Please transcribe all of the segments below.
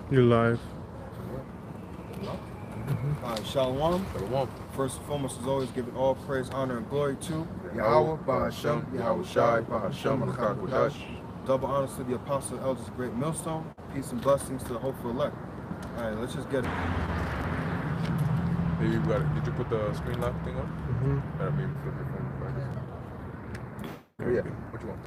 You're live. Shalom. Shalom. First and foremost, as always, giving all praise, honor, and glory to Yahweh, Bahashem, Yahweh Shai, Bahashem, Kodash. Double honors to the apostle and elders, great millstone. Peace and blessings to the hopeful elect. All right, let's just get it. Hey, you got it. Did you put the screen lock thing on? Mm-hmm. I mean, flip your phone back. Yeah. What you want?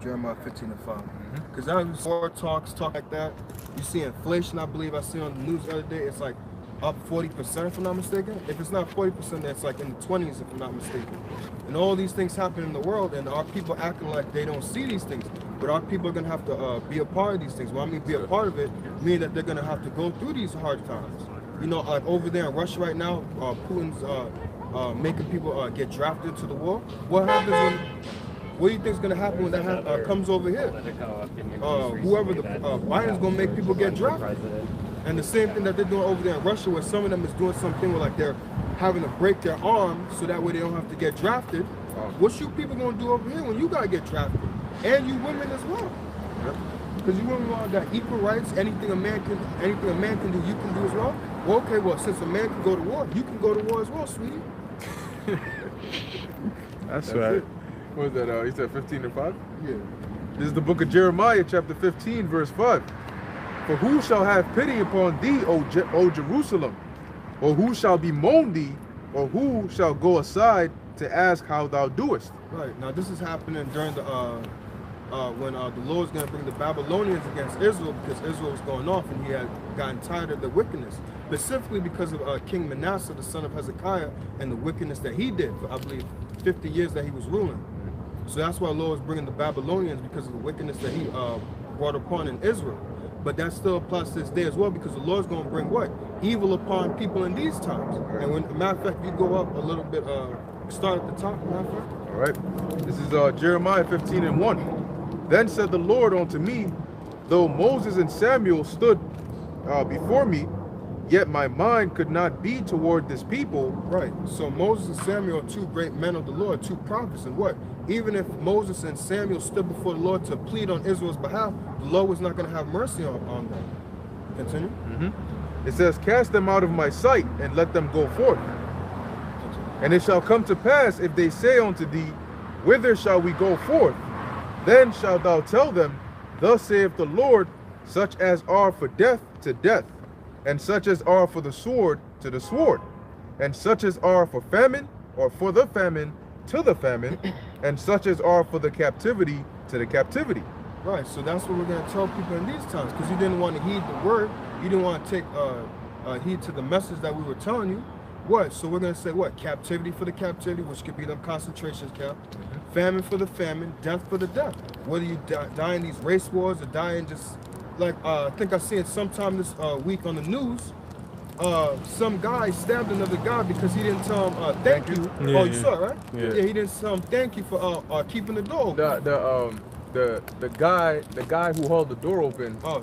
Jeremiah 15 and 5. Because now these board talk like that. You see inflation, I believe I see on the news the other day, it's like up 40% if I'm not mistaken. If it's not 40%, then it's like in the 20s if I'm not mistaken. And all these things happen in the world, and our people acting like they don't see these things. But our people are going to have to be a part of these things. Well, I mean be a part of it, meaning that they're going to have to go through these hard times. You know, like over there in Russia right now, Putin's making people get drafted into the war. What happens when... What do you think is going to happen when that comes over here? Whoever Biden's going to make people get drafted. And the same thing that they're doing over there in Russia, where some of them is doing something where like they're having to break their arm so that way they don't have to get drafted. What you people going to do over here when you got to get drafted? And you women as well. Because you women all got equal rights. Anything a man can do, you can do as well. Well, okay, well, since a man can go to war, you can go to war as well, sweetie. That's right. It. What was that? You said 15 and 5? Yeah. This is the book of Jeremiah, chapter 15, verse 5. For who shall have pity upon thee, O Jerusalem? Or who shall bemoan thee? Or who shall go aside to ask how thou doest? Right. Now, this is happening during the when the Lord's going to bring the Babylonians against Israel, because Israel was going off and he had gotten tired of the wickedness, specifically because of King Manasseh, the son of Hezekiah, and the wickedness that he did for, I believe, 50 years that he was ruling. So that's why the Lord was bringing the Babylonians, because of the wickedness that he brought upon in Israel. But that still applies to this day as well, because the Lord's going to bring what? Evil upon people in these times. And when, matter of fact, you go up a little bit, start at the top, matter of fact. All right. This is Jeremiah 15 and 1. Then said the Lord unto me, though Moses and Samuel stood before me, yet my mind could not be toward this people. Right. So Moses and Samuel are two great men of the Lord, two prophets. And what? Even if Moses and Samuel stood before the Lord to plead on Israel's behalf, the Lord was not going to have mercy on them. Continue. It says, cast them out of my sight and let them go forth. And it shall come to pass, if they say unto thee, whither shall we go forth? Then shalt thou tell them, thus saith the Lord, such as are for death to death, and such as are for the sword to the sword, and such as are for famine, or for the famine to the famine, and such as are for the captivity to the captivity. Right, so that's what we're going to tell people in these times, because you didn't want to heed the word, you didn't want to take heed to the message that we were telling you. What? So we're going to say what? Captivity for the captivity, which could be them concentration camps. Famine for the famine, death for the death. Whether you die in these race wars or die in just, like, I think I seen it sometime this week on the news. Some guy stabbed another guy because he didn't tell him thank you. Yeah, Oh, you saw it, right? Yeah. He didn't tell him thank you for keeping the door open. The guy who held the door open. Oh,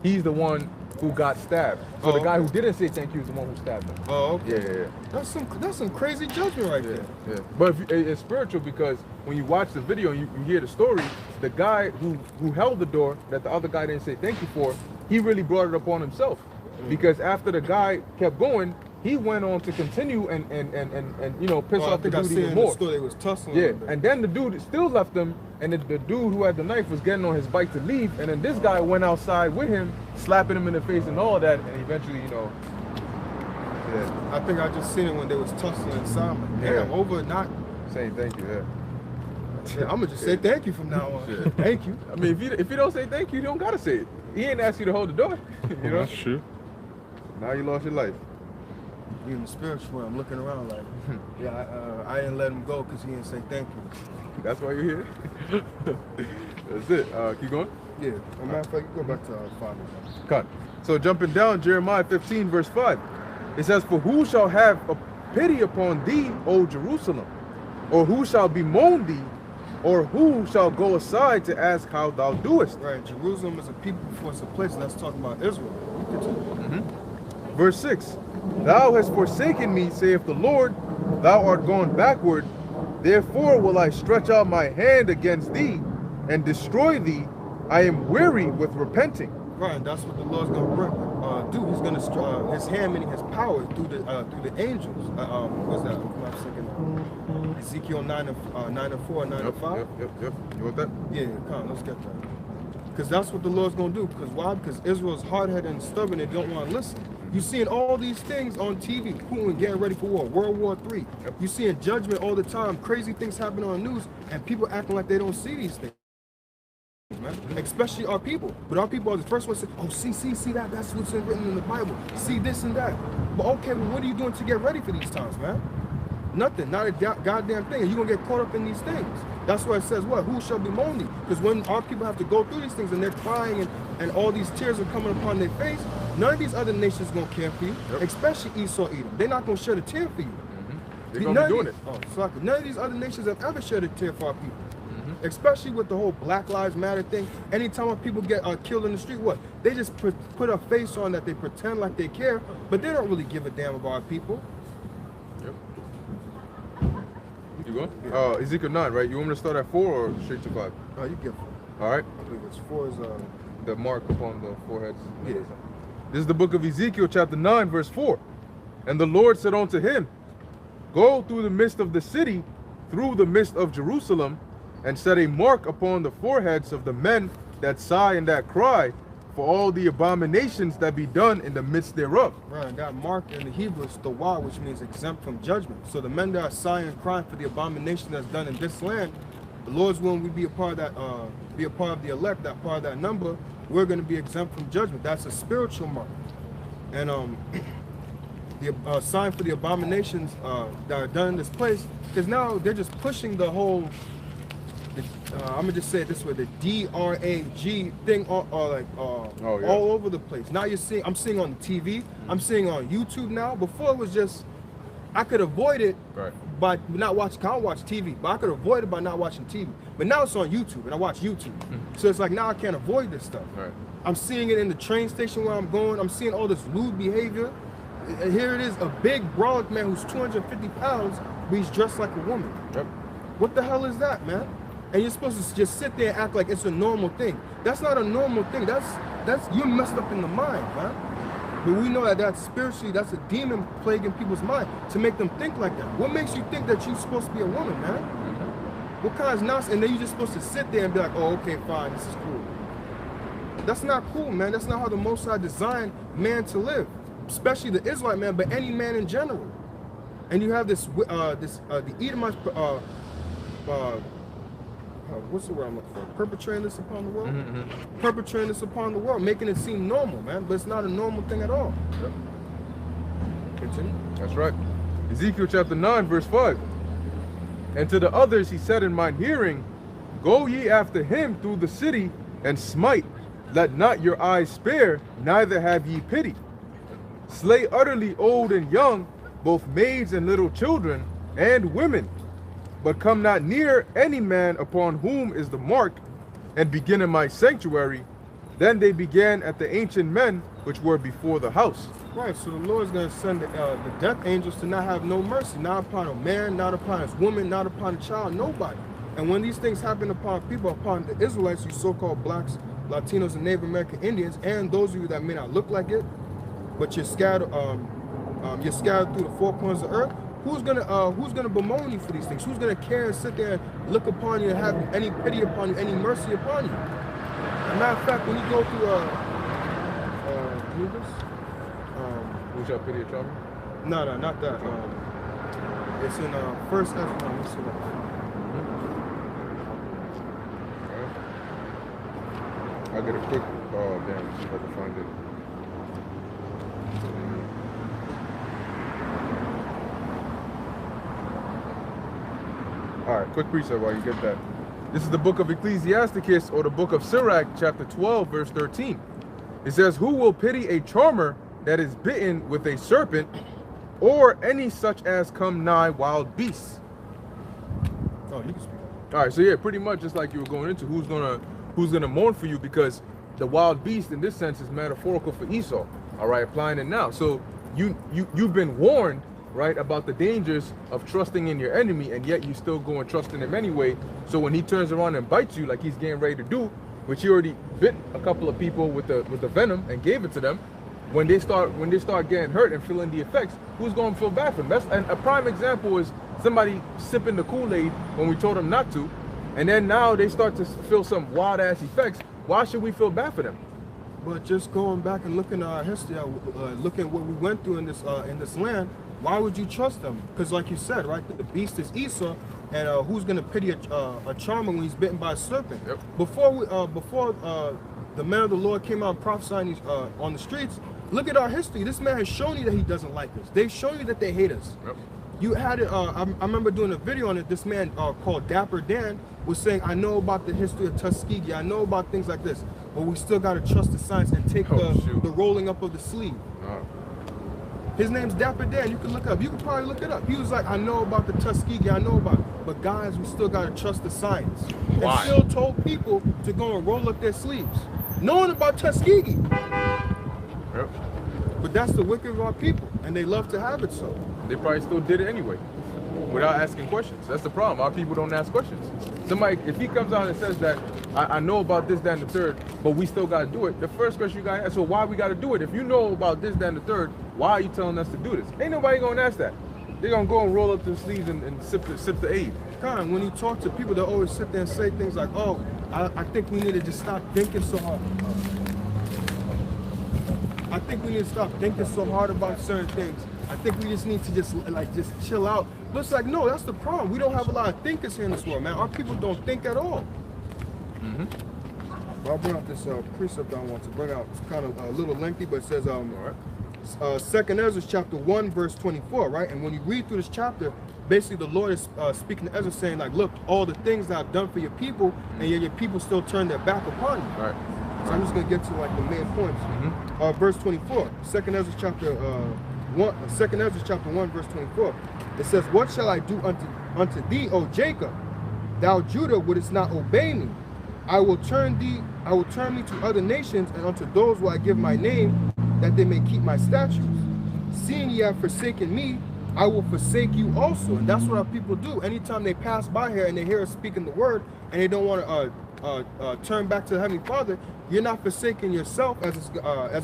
he's the one who got stabbed. So the guy who didn't say thank you is the one who stabbed him. Oh, okay. Yeah. That's some crazy judgment right there. Yeah. But it's spiritual, because when you watch the video and you hear the story, the guy who held the door that the other guy didn't say thank you for, he really brought it upon himself. Because after the guy kept going, he went on to continue and you know, piss off the dude even more. The they was tussling. Yeah, and then the dude still left him, and the dude who had the knife was getting on his bike to leave, and then this guy went outside with him, slapping him in the face and all that, and eventually, you know. Yeah. I think I just seen it when they was tussling inside. Like, damn, over not saying thank you. Yeah, I'm gonna just say thank you from now on. Yeah. Thank you. I mean, if you don't say thank you, you don't gotta say it. He ain't asked you to hold the door. You know. That's true. Now you lost your life. You in the spiritual realm, looking around like, yeah, I didn't let him go because he didn't say thank you. That's why you're here. That's it. Keep going. Yeah. As a matter of fact, go back to 5. Cut. So jumping down, Jeremiah 15, verse 5. It says, for who shall have a pity upon thee, O Jerusalem? Or who shall bemoan thee? Or who shall go aside to ask how thou doest? Right. Jerusalem is a people before it's a place, and that's talking about Israel. Verse 6. Thou hast forsaken me, saith the Lord. Thou art gone backward. Therefore will I stretch out my hand against thee and destroy thee. I am weary with repenting. Right, and that's what the Lord's gonna do. He's gonna his hand, meaning his power, through the angels. What's that? I'm not thinking. Ezekiel 9:4, 9:5. Yep. You want that? Yeah, come on, let's get that. Because that's what the Lord's gonna do. Because why? Because Israel's hard-headed and stubborn. They don't want to listen. You seeing all these things on TV. Putin getting ready for war. World War III. Yep. You seeing judgment all the time. Crazy things happen on the news, and people acting like they don't see these things. Man. Especially our people. But our people are the first ones to say, oh, see that? That's what's written in the Bible. See this and that. But okay, well, what are you doing to get ready for these times, man? Nothing. Not a goddamn thing. And you're going to get caught up in these things. That's why it says what? Who shall be mourning? Because when our people have to go through these things and they're crying and all these tears are coming upon their face, none of these other nations going to care for you, especially Esau, Edom. They're not going to shed a tear for you. They're going to be doing it. Oh, sorry. None of these other nations have ever shed a tear for our people. Especially with the whole Black Lives Matter thing. Anytime when people get killed in the street, what? They just put a face on that they pretend like they care, but they don't really give a damn about our people. Yep. You going? Yeah. Ezekiel 9, right? You want me to start at 4 or straight to 5? Oh, you get 4. All right. I believe it's 4 is the mark upon the foreheads. Yeah. This is the book of Ezekiel, chapter 9, verse 4. And the Lord said unto him, go through the midst of the city, through the midst of Jerusalem, and set a mark upon the foreheads of the men that sigh and that cry, for all the abominations that be done in the midst thereof. Right, and that mark in the Hebrew is the wa, which means exempt from judgment. So the men that are sighing and crying for the abomination that's done in this land, the Lord's willing we be a part of that, be a part of the elect, that part of that number, we're going to be exempt from judgment. That's a spiritual mark. And the sign for the abominations that are done in this place, because now they're just pushing the whole, I'm gonna just say it this way: the DRAG thing, all over the place. Now I'm seeing on the TV, I'm seeing on YouTube now. Before it was just, I could avoid it by not watching. I don't watch TV, but I could avoid it by not watching TV. But now it's on YouTube, and I watch YouTube, so it's like now I can't avoid this stuff. I'm seeing it in the train station where I'm going. I'm seeing all this lewd behavior. And here it is, a big brolic man who's 250 pounds, but he's dressed like a woman. What the hell is that, man? And you're supposed to just sit there and act like it's a normal thing. That's not a normal thing. That's you're messed up in the mind, man. But we know that that's spiritually, that's a demon plaguing people's mind to make them think like that. What makes you think that you're supposed to be a woman, man? What kind of nonsense? And then you're just supposed to sit there and be like, oh, okay, fine, this is cool. That's not cool, man. That's not how the Most High designed man to live, especially the Israelite man, but any man in general. And you have this, the Edomites, what's the word I'm looking for? Perpetrating this upon the world? Perpetrating this upon the world, making it seem normal, man. But it's not a normal thing at all. Continue. That's right. Ezekiel chapter 9, verse 5. And to the others he said in mine hearing, go ye after him through the city, and smite. Let not your eyes spare, neither have ye pity. Slay utterly old and young, both maids and little children, and women. But come not near any man upon whom is the mark, and begin in my sanctuary. Then they began at the ancient men which were before the house. Right, so the Lord is going to send the death angels to not have no mercy, not upon a man, not upon his woman, not upon a child, nobody. And when these things happen upon people, upon the Israelites, you so-called blacks, Latinos, and Native American Indians, and those of you that may not look like it, but you're scattered through the four corners of the earth, who's gonna bemoan you for these things? Who's gonna care and sit there and look upon you and have any pity upon you, any mercy upon you? As a matter of fact, when you go through Who shall pity a child? No, not that. It's in First Ezra. Let's see that. I'll get a quick, see if I can find it. All right, quick precept while you get that. This is the book of Ecclesiasticus, or the book of Sirach, chapter 12, verse 13. It says, who will pity a charmer that is bitten with a serpent, or any such as come nigh wild beasts? Oh, you can speak. All right, so yeah, pretty much just like you were going into, who's gonna mourn for you, because the wild beast in this sense is metaphorical for Esau. All right, applying it now. So you've been warned, right, about the dangers of trusting in your enemy, and yet you still go and trust in him anyway. So when he turns around and bites you like he's getting ready to do, which he already bit a couple of people with the venom and gave it to them, when they start getting hurt and feeling the effects, who's going to feel bad for them? And a prime example is somebody sipping the Kool-Aid when we told them not to, and then now they start to feel some wild ass effects. Why should we feel bad for them? But just going back and looking at our history, looking at what we went through in this land, why would you trust them? Because like you said, right, the beast is Esau, and who's gonna pity a charmer when he's bitten by a serpent? Yep. Before the man of the Lord came out and prophesying on the streets, look at our history. This man has shown you that he doesn't like us. They've shown you that they hate us. Yep. You had it. I remember doing a video on it. This man called Dapper Dan was saying, "I know about the history of Tuskegee. I know about things like this, but we still got to trust the science and take the rolling up of the sleeve." His name's Dapper Dan. You can look up. You can probably look it up. He was like, "I know about the Tuskegee. I know about it, but guys, we still got to trust the science." Why? And still told people to go and roll up their sleeves, knowing about Tuskegee. Yep. But that's the wicked of our people, and they love to have it so. They probably still did it anyway, without asking questions. That's the problem. Our people don't ask questions. Somebody, if he comes out and says that, I know about this, that, and the third, but we still got to do it, the first question you got to ask, so why we got to do it? If you know about this, that, and the third, why are you telling us to do this? Ain't nobody going to ask that. They're going to go and roll up their sleeves and sip the aid. Con, when you talk to people, they always sit there and say things like, "Oh, I think we need to just stop thinking so hard. I think we need to stop thinking so hard about certain things. I think we just need to just chill out." But it's like, no, that's the problem. We don't have a lot of thinkers here in this world, man. Our people don't think at all. Well, I'll bring out this precept I want to bring out. It's kind of a little lengthy, but it says, 2nd Ezra chapter 1, verse 24, right? And when you read through this chapter, basically the Lord is speaking to Ezra saying, like, look, all the things that I've done for your people, and yet your people still turn their back upon you. Right. So I'm just going to get to like the main points. Verse 24, 2nd Ezra chapter 1, verse 24. It says, "What shall I do unto thee, O Jacob? Thou Judah wouldest not obey me. I will turn me to other nations, and unto those will I give my name, that they may keep my statutes. Seeing ye have forsaken me, I will forsake you also." And that's what our people do. Anytime they pass by here and they hear us speaking the word, and they don't want to turn back to the Heavenly Father, you're not forsaking yourself, as it's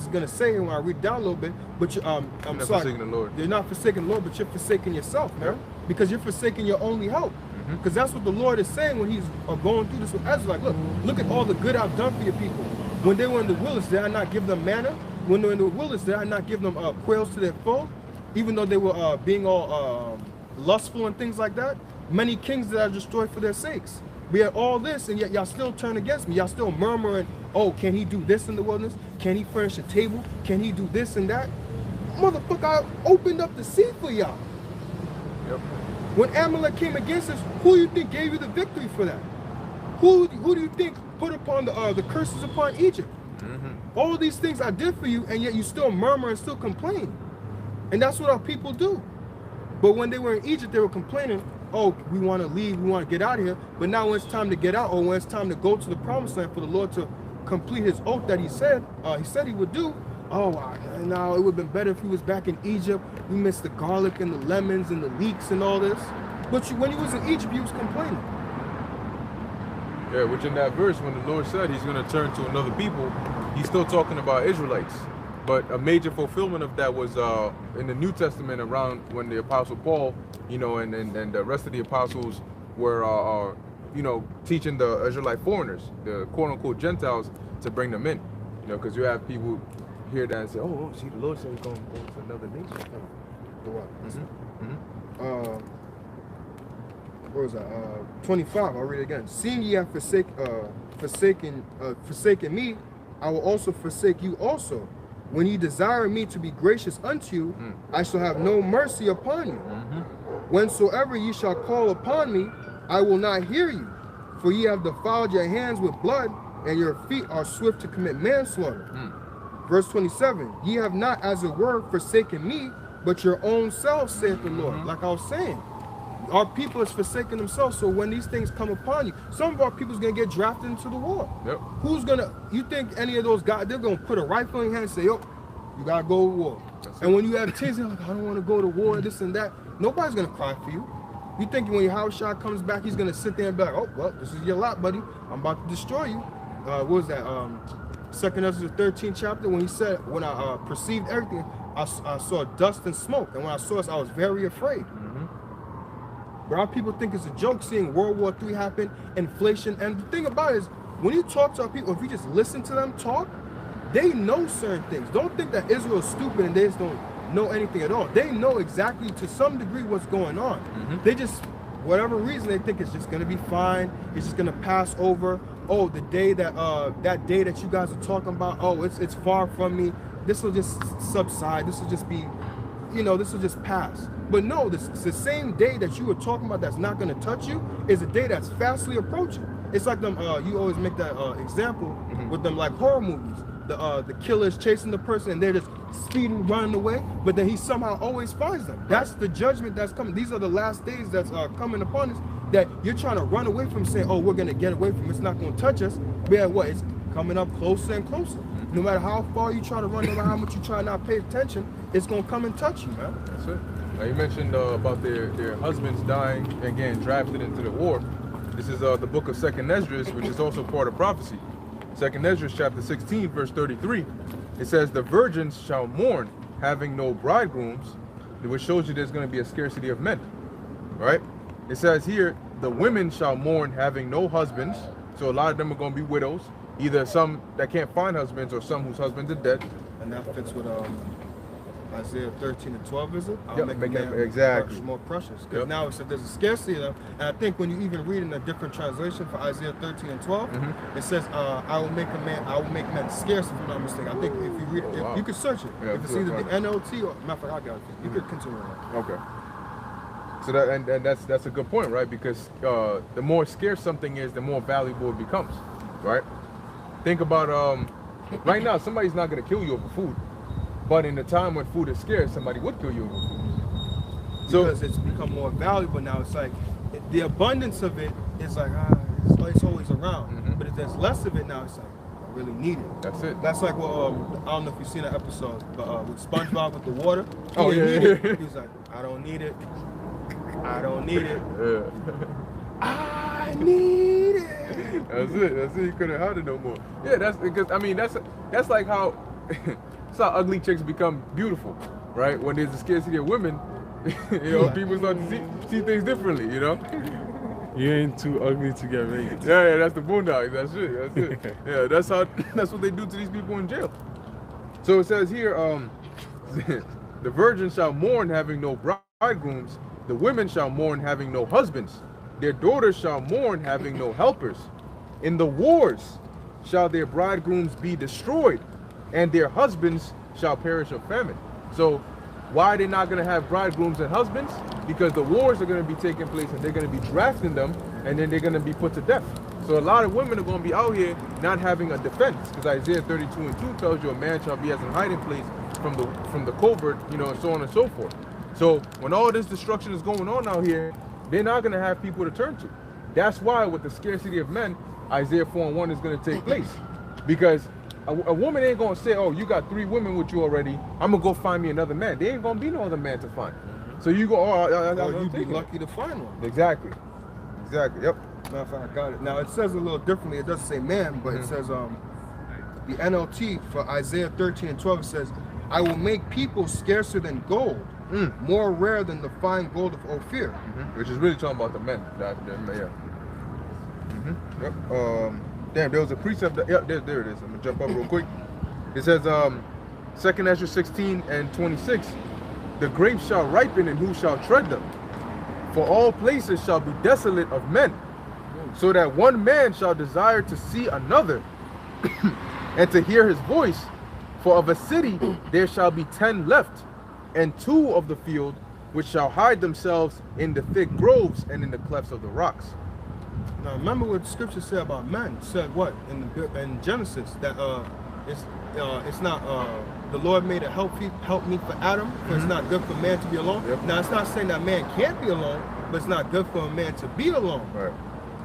going to say here when I read down a little bit. But I'm not sorry, forsaking the Lord. You're not forsaking the Lord, but you're forsaking yourself, man. Because you're forsaking your only help. Because that's what the Lord is saying when he's going through this with Ezra. Like, look at all the good I've done for your people. When they were in the wilderness, did I not give them manna? When they were in the wilderness, did I not give them quails to their foe? Even though they were being all lustful and things like that. Many kings that I destroyed for their sakes. We had all this, and yet y'all still turn against me. Y'all still murmuring, "Oh, can he do this in the wilderness? Can he furnish a table? Can he do this and that?" Motherfucker, I opened up the sea for y'all. Yep. When Amalek came against us, who do you think gave you the victory for that? Who do you think put upon the curses upon Egypt? All of these things I did for you, and yet you still murmur and still complain. And that's what our people do. But when they were in Egypt, they were complaining, "Oh, we want to leave, we want to get out of here." But now when it's time to get out, or when it's time to go to the promised land for the Lord to complete his oath that he said he would do, now it would have been better if he was back in Egypt. We missed the garlic and the lemons and the leeks and all this. But when he was in Egypt, he was complaining. Yeah, which in that verse, when the Lord said he's going to turn to another people, he's still talking about Israelites. But a major fulfillment of that was in the New Testament, around when the Apostle Paul, and the rest of the apostles were, teaching the Israelite foreigners, the quote-unquote Gentiles, to bring them in. Because you have people hear that and say, "Oh, see, the Lord said he's going to another nation." What was that? 25, I'll read it again. "Seeing ye have forsaken me, I will also forsake you also. When ye desire me to be gracious unto you, I shall have no mercy upon you. Whensoever ye shall call upon me, I will not hear you. For ye have defiled your hands with blood, and your feet are swift to commit manslaughter." Verse 27, "Ye have not as it were forsaken me, but your own selves, saith the Lord." Like I was saying, our people is forsaking themselves. So when these things come upon you, some of our people is going to get drafted into the war. You think any of those guys, they're going to put a rifle in your hand and say, "Yo, you got to go to war." And when you have kids, they're like, "I don't want to go to war," this and that. Nobody's going to cry for you. You think when your house shot comes back, he's going to sit there and be like, "Oh, well, this is your lot, buddy. I'm about to destroy you." what was that? Second Ezra 13th chapter, when he said, when I perceived everything, I saw dust and smoke, and when I saw this, I was very afraid. But our people think it's a joke seeing World War III happen, inflation, and the thing about it is, when you talk to our people, if you just listen to them talk, they know certain things. Don't think that Israel's stupid and they just don't know anything at all. They know exactly to some degree what's going on. They just, whatever reason, they think it's just gonna be fine. It's just gonna pass over. Oh, the day that that day that you guys are talking about, oh, it's far from me. This will just subside. This will just be, you know, this will just pass. But no, the same day that you were talking about that's not gonna touch you is a day that's fastly approaching. It's like them. You always make that example with them, like horror movies. The killer is chasing the person and they're just speeding, running away, but then he somehow always finds them. That's the judgment that's coming. These are the last days that's coming upon us, that you're trying to run away from, saying, oh, we're going to get away from it. It's not going to touch us. But yeah, what? It's coming up closer and closer. No matter how far you try to run, no matter how much you try not to pay attention, it's going to come and touch you, man. That's it. Now, you mentioned about their husbands dying and getting drafted into the war. This is the book of 2nd Ezra, which is also part of prophecy. 2nd Ezra chapter 16, verse 33. It says, the virgins shall mourn, having no bridegrooms, which shows you there's going to be a scarcity of men. Right? It says here, the women shall mourn, having no husbands. So a lot of them are going to be widows, either some that can't find husbands or some whose husbands are dead. And that fits with Isaiah 13 and 12, is it? I'll make them exactly more precious. Because now it said there's a scarcity of them. And I think when you even read in a different translation for Isaiah 13 and 12, it says, I will make men scarce, if I'm not mistaken. I think if you read it, you could search it. If it's either the NLT or, matter of fact, I got it. You could continue on. Okay. So that and that's a good point, right? Because the more scarce something is, the more valuable it becomes, right? Think about right now, somebody's not going to kill you over food. But in the time when food is scarce, somebody would kill you over food. So, because it's become more valuable now. It's like the abundance of it is like it's always around. But if there's less of it now, it's like I really need it. That's it. That's like what I don't know if you've seen that episode, but with SpongeBob with the water. Oh yeah. He's like, I don't need it. I don't need it. I need it. That's it. That's it. You couldn't hide it no more. Yeah, that's because I mean that's like how. That's how ugly chicks become beautiful, right? When there's a scarcity of women, you know, people start to see things differently, you know? You ain't too ugly to get raped. Yeah, that's the boondocks. That's it. Yeah, that's what they do to these people in jail. So it says here, the virgins shall mourn, having no bridegrooms. The women shall mourn, having no husbands. Their daughters shall mourn, having no helpers. In the wars shall their bridegrooms be destroyed, and their husbands shall perish of famine. So why are they not going to have bridegrooms and husbands? Because the wars are going to be taking place and they're going to be drafting them, and then they're going to be put to death. So a lot of women are going to be out here not having a defense, because Isaiah 32 and 2 tells you a man shall be as a hiding place from the covert, you know, and so on and so forth. So when all this destruction is going on out here, they're not going to have people to turn to. That's why with the scarcity of men, Isaiah 4 and 1 is going to take place. Because a woman ain't gonna say, oh, you got 3 women with you already, I'm gonna go find me another man. There ain't gonna be no other man to find. So you go, you'd be lucky to find one. Exactly. Yep. Matter of fact, I got it. Now it says a little differently. It doesn't say man, but it says the NLT for Isaiah 13 and 12, it says, I will make people scarcer than gold, more rare than the fine gold of Ophir. Which is really talking about the men. Yep. Damn, there was a precept that, there it is. I'm gonna jump up real quick. It says 2nd Ezra 16 and 26, the grapes shall ripen and who shall tread them? For all places shall be desolate of men, so that one man shall desire to see another and to hear his voice. For of a city there shall be 10 left, and 2 of the field which shall hide themselves in the thick groves and in the clefts of the rocks. Now remember what the scripture said about men. It said what in Genesis, that it's not the Lord made a help me for Adam, but it's not good for man to be alone. Now it's not saying that man can't be alone, but it's not good for a man to be alone. Right.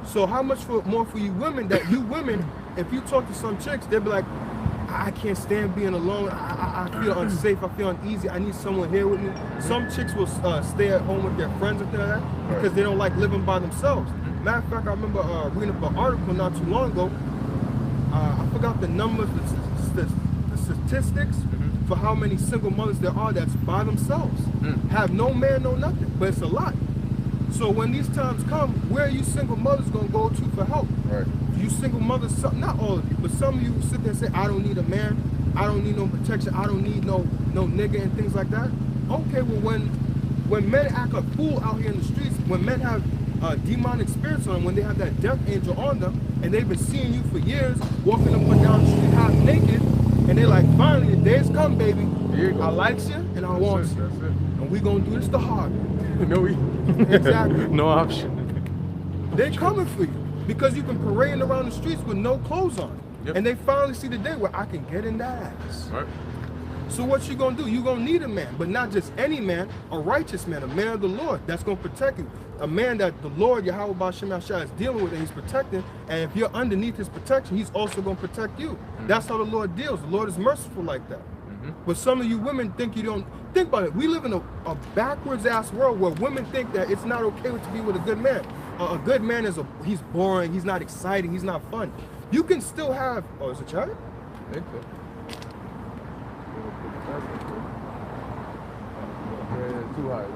So how much more for you women, that you women, if you talk to some chicks, they'll be like, I can't stand being alone. I feel unsafe. I feel uneasy. I need someone here with me. Some chicks will stay at home with their friends and things like that because they don't like living by themselves. Matter of fact, I remember reading up an article not too long ago. I forgot the numbers, the statistics for how many single mothers there are that's by themselves, have no man, no nothing, but it's a lot. So when these times come, where are you single mothers gonna go to for help? Right. You single mothers, not all of you, but some of you sit there and say, I don't need a man, I don't need no protection, I don't need no nigga and things like that. Okay, well when men act a fool out here in the streets, when men have demonic spirits on them, when they have that death angel on them, and they've been seeing you for years, walking up and down the street half naked, and they're like, finally, the day's come, baby. I likes you, and I want you. That's it. And we gonna do this the hard way. No, Exactly. No option. They're coming for you because you've been parading around the streets with no clothes on. Yep. And they finally see the day where I can get in that ass. Right. So what you gonna do? You gonna need a man, but not just any man, a righteous man, a man of the Lord that's gonna protect you. A man that the Lord, Yahweh B'Shem Yahshua, is dealing with and he's protecting. And if you're underneath his protection, he's also gonna protect you. That's how the Lord deals. The Lord is merciful like that. But some of you women think you don't. Think about it. We live in a backwards ass world where women think that it's not okay to be with a good man. A good man he's boring, he's not exciting, he's not fun. You can still have, oh, is it child? I think so. Too high.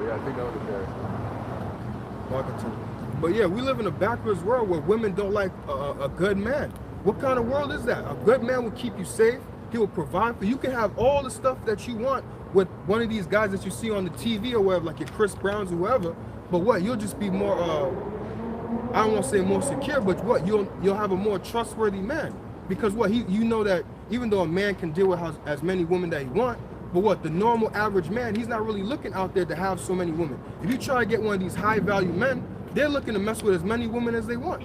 Yeah, I think that was there. Marketing. But yeah, we live in a backwards world where women don't like a good man. What kind of world is that? A good man will keep you safe. He will provide for you. You can have all the stuff that you want with one of these guys that you see on the TV or whatever, like your Chris Browns or whoever. But what? You'll just be more, I don't want to say more secure, but what? You'll have a more trustworthy man. Because what? You know that even though a man can deal with as many women that he wants, but what? The normal average man, he's not really looking out there to have so many women. If you try to get one of these high value men, they're looking to mess with as many women as they want.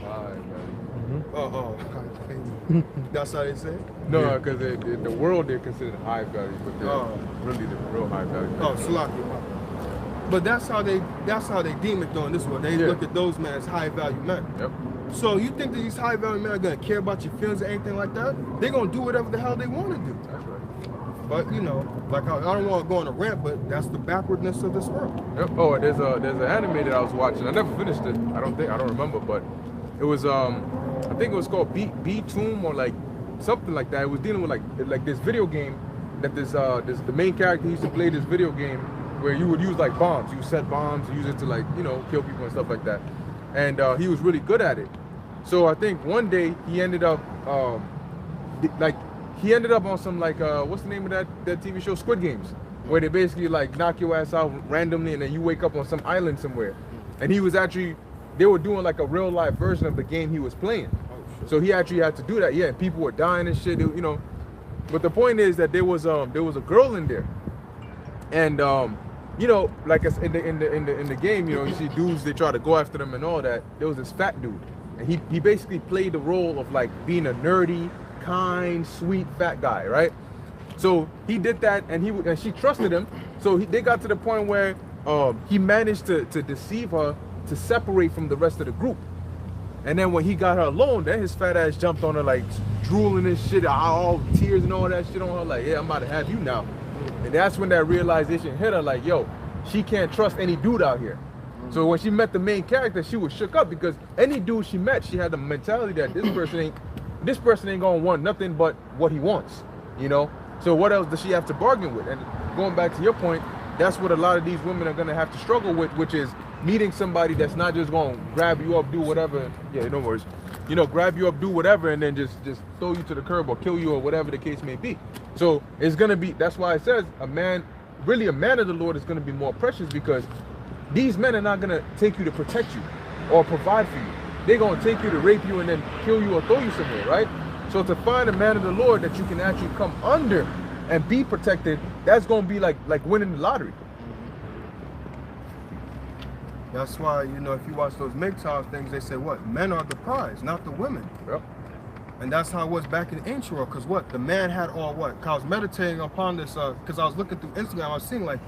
That's how they say it? No, because the world they're considered high value, but they're really the real high value. Oh, Salaki. But that's how they deem it though in this world. They look at those men as high value men. Yep. So you think that these high value men are gonna care about your feelings or anything like that? They're gonna do whatever the hell they want to do. That's right. But you know, like I don't want to go on a rant, but that's the backwardness of this world. Yep. Oh, there's an anime that I was watching. I never finished it. I don't remember, but it was I think it was called B Tomb or like something like that. It was dealing with like this video game that the main character used to play this video game where you would use like bombs. You set bombs, use it to like, you know, kill people and stuff like that. And he was really good at it. So I think one day he ended up on some like what's the name of that TV show, Squid Games, where they basically like knock your ass out randomly and then you wake up on some island somewhere. And they were doing like a real life version of the game he was playing. So he actually had to do that. Yeah, people were dying and shit, you know. But the point is that there was a girl in there. And you know, like in the game, you know, you see dudes, they try to go after them and all that. There was this fat dude. And he basically played the role of like being a nerdy, kind, sweet, fat guy, right? So he did that, and she trusted him. So they got to the point where he managed to deceive her to separate from the rest of the group. And then when he got her alone, then his fat ass jumped on her like drooling and shit, all tears and all that shit on her, like, yeah, I'm about to have you now. And that's when that realization hit her, like, yo, she can't trust any dude out here. So when she met the main character, she was shook up because any dude she met, she had the mentality that this person ain't gonna want nothing but what he wants, you know? So what else does she have to bargain with? And going back to your point, that's what a lot of these women are gonna have to struggle with, which is meeting somebody that's not just gonna grab you up, do whatever. Yeah, no worries. You know, grab you up, do whatever, and then just throw you to the curb or kill you or whatever the case may be. So it's gonna be, that's why it says a man of the Lord is gonna be more precious, because these men are not gonna take you to protect you or provide for you. They're gonna take you to rape you and then kill you or throw you somewhere, right? So to find a man of the Lord that you can actually come under and be protected, that's gonna be like winning the lottery. That's why, you know, if you watch those MGTOW things, they say what? Men are the prize, not the women. Yep. And that's how it was back in the ancient world, because what? The man had all what? Cause I was meditating upon this, because I was looking through Instagram, I was seeing like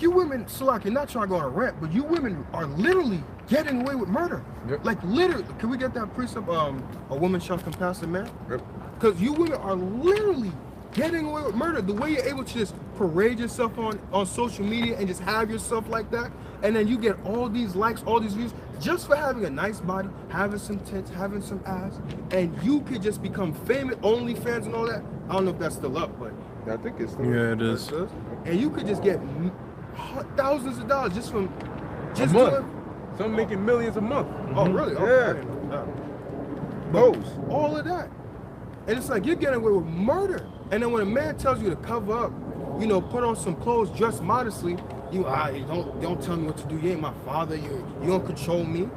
you women, Salak, you're not trying to go on a rant, but you women are literally getting away with murder. Yep. Like literally, can we get that precept, a woman shall compass a man? Yep. Because you women are literally getting away with murder. The way you're able to just parade yourself on social media and just have yourself like that, and then you get all these likes, all these views. just for having a nice body, having some tits, having some ass, and you could just become famous, OnlyFans and all that. I don't know if that's still up, but I think it's still Yeah, it is. and you could just get thousands of dollars just from just a month. doing. Some making millions a month. Oh, really? Okay, Yeah. I didn't know that. Those. All of that. And it's like you're getting away with murder. And then when a man tells you to cover up, you know, put on some clothes, dress modestly, you don't tell me what to do. You ain't my father. You don't control me.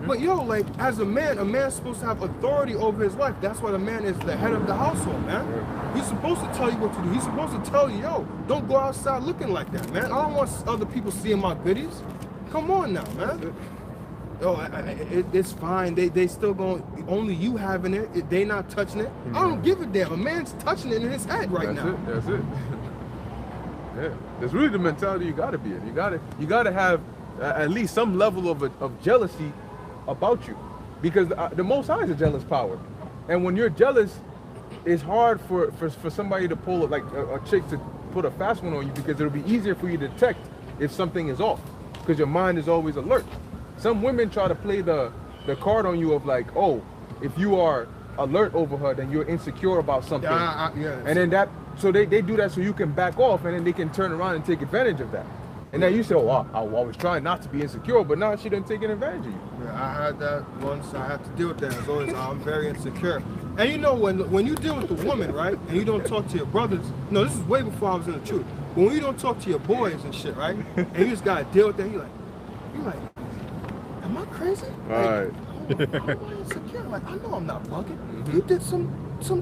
But yo, like as a man's supposed to have authority over his wife. That's why the man is the head of the household, man. He's supposed to tell you what to do. He's supposed to tell you, yo, don't go outside looking like that, man. I don't want other people seeing my goodies. Come on now, man. Yo, it's fine. They still going. Only you having it. They not touching it. I don't give a damn. A man's touching it in his head right now. That's it. Yeah, that's really the mentality you gotta be in. You gotta have at least some level of jealousy about you, because the Most High is a jealous power, and when you're jealous, it's hard for somebody to pull like a chick to put a fast one on you, because it'll be easier for you to detect if something is off, because your mind is always alert. Some women try to play the card on you of like, oh, if you are alert over her, then you're insecure about something. Yeah. And then so they do that so you can back off, and then they can turn around and take advantage of that. And then you say, oh, I was trying not to be insecure, but now she done taking advantage of you. Yeah, I had that once. I had to deal with that. As always, I'm very insecure. And you know, when you deal with the woman, right, and you don't talk to your brothers, no, this is way before I was in the truth. But when you don't talk to your boys and shit, right, and you just gotta deal with that, you like, am I crazy? Right. Like, how am I insecure? Like, I know I'm not bugging. You did some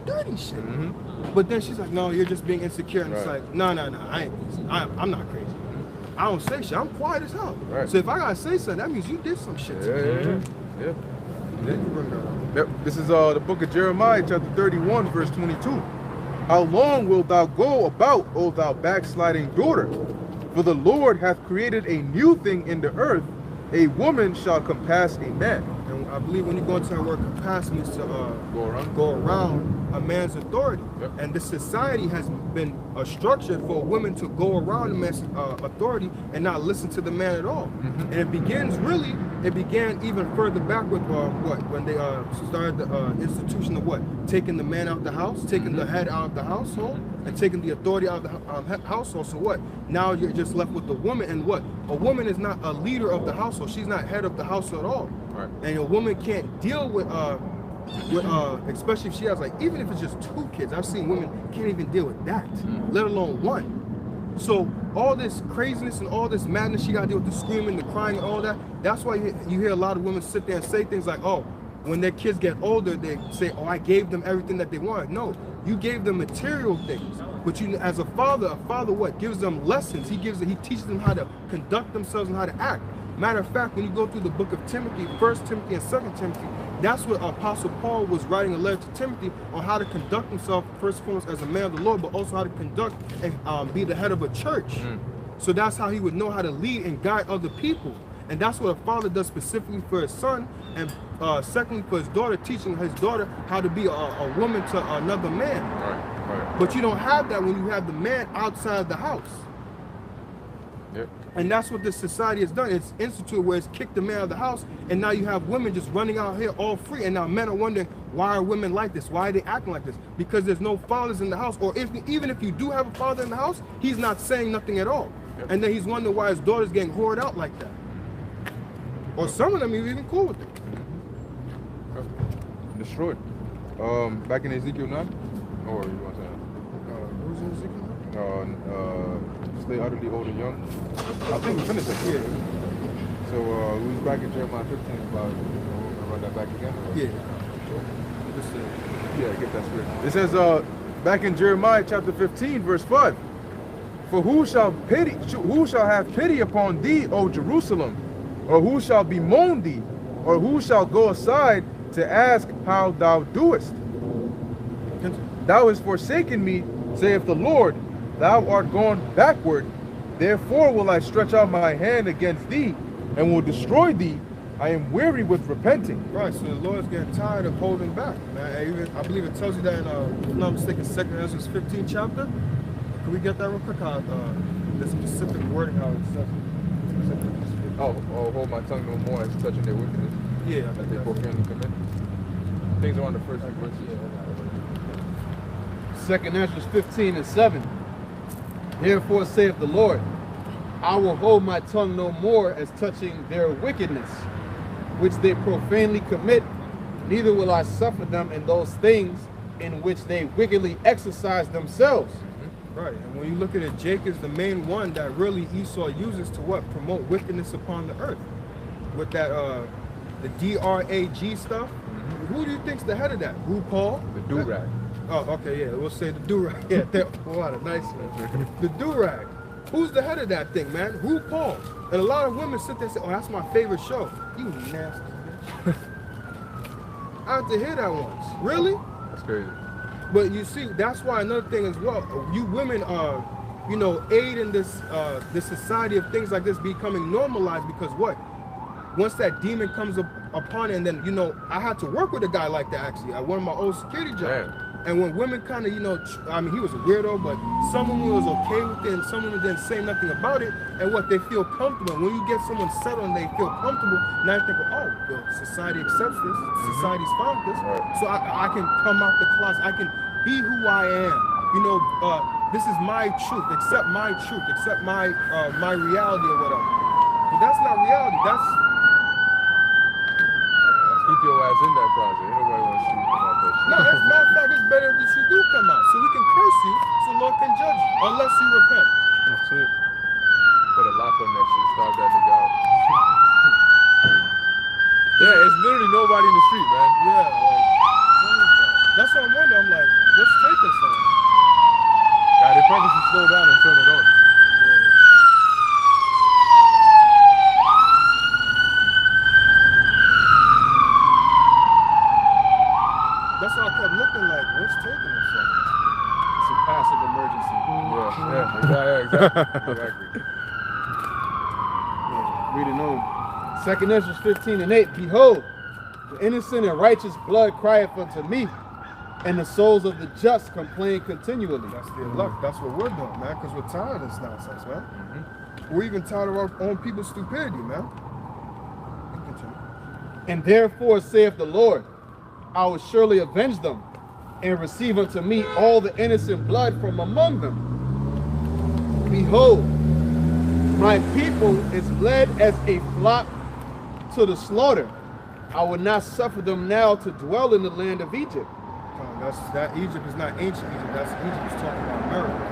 dirty shit. But then she's like, no, you're just being insecure. And it's like, no, I'm not crazy. I don't say shit. I'm quiet as hell. Right. So if I gotta say something, that means you did some shit. Yeah. This is the book of Jeremiah, chapter 31, verse 22. How long wilt thou go about, O thou backsliding daughter? For the Lord hath created a new thing in the earth. A woman shall compass a man. And I believe when you go into that word compass means to go around a man's authority. And this society has been structured for women to go around a man's authority and not listen to the man at all. And it began even further back with when they started the institution of taking the man out of the house, taking the head out of the household, and taking the authority out of the household. So now you're just left with the woman, and a woman is not a leader of the household. She's not head of the household at all. And a woman can't deal with especially if she has even if it's just 2 kids. I've seen women can't even deal with that, let alone 1. So all this craziness and all this madness, she got to deal with the screaming, the crying, and all that. That's why you hear a lot of women sit there and say things like, oh, when their kids get older, they say, oh, I gave them everything that they wanted. No, you gave them material things. But you, as a father gives them lessons. He teaches them how to conduct themselves and how to act. Matter of fact, when you go through the book of Timothy, 1 Timothy and 2 Timothy, that's what Apostle Paul was writing a letter to Timothy on how to conduct himself, first and foremost, as a man of the Lord, but also how to conduct and be the head of a church. So that's how he would know how to lead and guide other people. And that's what a father does specifically for his son, and secondly for his daughter, teaching his daughter how to be a woman to another man. Right. But you don't have that when you have the man outside the house. And that's what this society has done. It's instituted where it's kicked the man out of the house, and now you have women just running out here all free. And now men are wondering, why are women like this? Why are they acting like this? Because there's no fathers in the house, or even if you do have a father in the house, he's not saying nothing at all. And then he's wondering why his daughter's getting whored out like that. Or some of them are even cool with it. Destroyed. Back in Ezekiel 9? Or you want to? Who's in Ezekiel? Stay utterly old and young. I think we finished that. Yeah. So we was back in Jeremiah 15 about, we'll run that back again? Or? Yeah. Yeah, get that straight. It says back in Jeremiah chapter 15, verse 5. For who shall have pity upon thee, O Jerusalem? Or who shall bemoan thee? Or who shall go aside to ask how thou doest? Thou hast forsaken me, saith the Lord. Thou art gone backward. Therefore will I stretch out my hand against thee, and will destroy thee. I am weary with repenting. Right, so the Lord's getting tired of holding back. Man, I believe it tells you that in, if I'm not mistaken, 2 Ezra 15 chapter. Can we get that real quick? The specific wording how it says it. hold my tongue no more as touching their wickedness. Yeah, That they profanely commit. Things are on the first few verses. 2nd Ezra 15:7. Therefore saith the Lord, I will hold my tongue no more as touching their wickedness, which they profanely commit, neither will I suffer them in those things in which they wickedly exercise themselves. Right, and when you look at it, Jake is the main one that really Esau uses to what? Promote wickedness upon the earth. With that, the DRAG stuff. Who do you think's the head of that? RuPaul? The do-rag. Oh, okay, yeah, we'll say the do-rag. Yeah, what a nice one. The do-rag. Who's the head of that thing, man? RuPaul. And a lot of women sit there and say, oh, that's my favorite show. You nasty bitch. I have to hear that once. Really? That's crazy. But you see, that's why another thing as well, you women you know, aid in this this society of things like this becoming normalized, because what? Once that demon comes upon it, and then, you know, I had to work with a guy like that actually at one of my old security jobs. Man. And when women kind of, you know, I mean, he was a weirdo, but some women was okay with it, and some women didn't say nothing about it, and what, they feel comfortable. When you get someone settled and they feel comfortable, now you think, oh, well, society accepts this, society's found this, Right. so I can come out the closet, I can be who I am. You know, this is my truth, accept my my reality or whatever. But that's not reality. That's Keep your ass in that closet. Ain't nobody wants to see you come out that shit. no. As a matter of fact, it's better that you do come out, so we can curse you, so Lord can judge you, unless you repent. That's it. Put a lock on that shit. Starve that nigga out. Yeah, it's literally nobody in the street, man. Yeah, like, what is that? That's what I'm wondering. I'm like, what's taking so long? God, they probably should slow down and turn it on. That's why I kept looking like, what's taking it so long? It's a passive emergency. Yeah, exactly. Reading on. 2nd Ezra 15:8. Behold, the innocent and righteous blood crieth unto me, and the souls of the just complain continually. That's the luck. That's what we're doing, man, because we're tired of this nonsense, man. We're even tired of our own people's stupidity, man. Continue. And therefore saith the Lord, I will surely avenge them, and receive unto me all the innocent blood from among them. Behold, my people is led as a flock to the slaughter. I will not suffer them now to dwell in the land of Egypt. That Egypt is not ancient Egypt. That's Egypt is talking about America.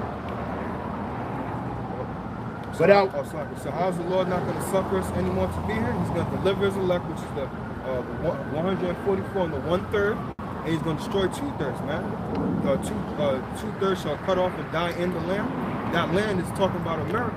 So how's the Lord not going to suffer us anymore to be here? He's going to deliver his elect, which is the 144 and the 1/3, and he's going to destroy 2/3, man. 2/3 shall cut off and die in the land. That land is talking about America.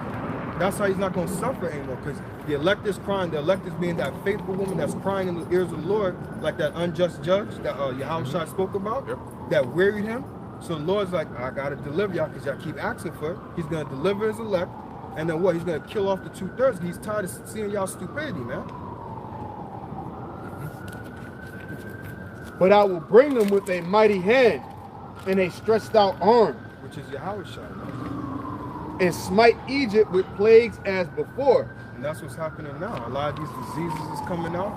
That's how he's not going to suffer anymore, because the elect is crying. The elect is being that faithful woman that's crying in the ears of the Lord, like that unjust judge that Yahushua spoke about, that wearied him. So the Lord's like, I got to deliver y'all because y'all keep asking for it. He's going to deliver his elect. And then what? He's going to kill off the 2/3. He's tired of seeing y'all stupidity, man. But I will bring them with a mighty hand and a stretched out arm, Which is Yahushua, man. and smite Egypt with plagues as before. And that's what's happening now. A lot of these diseases is coming out.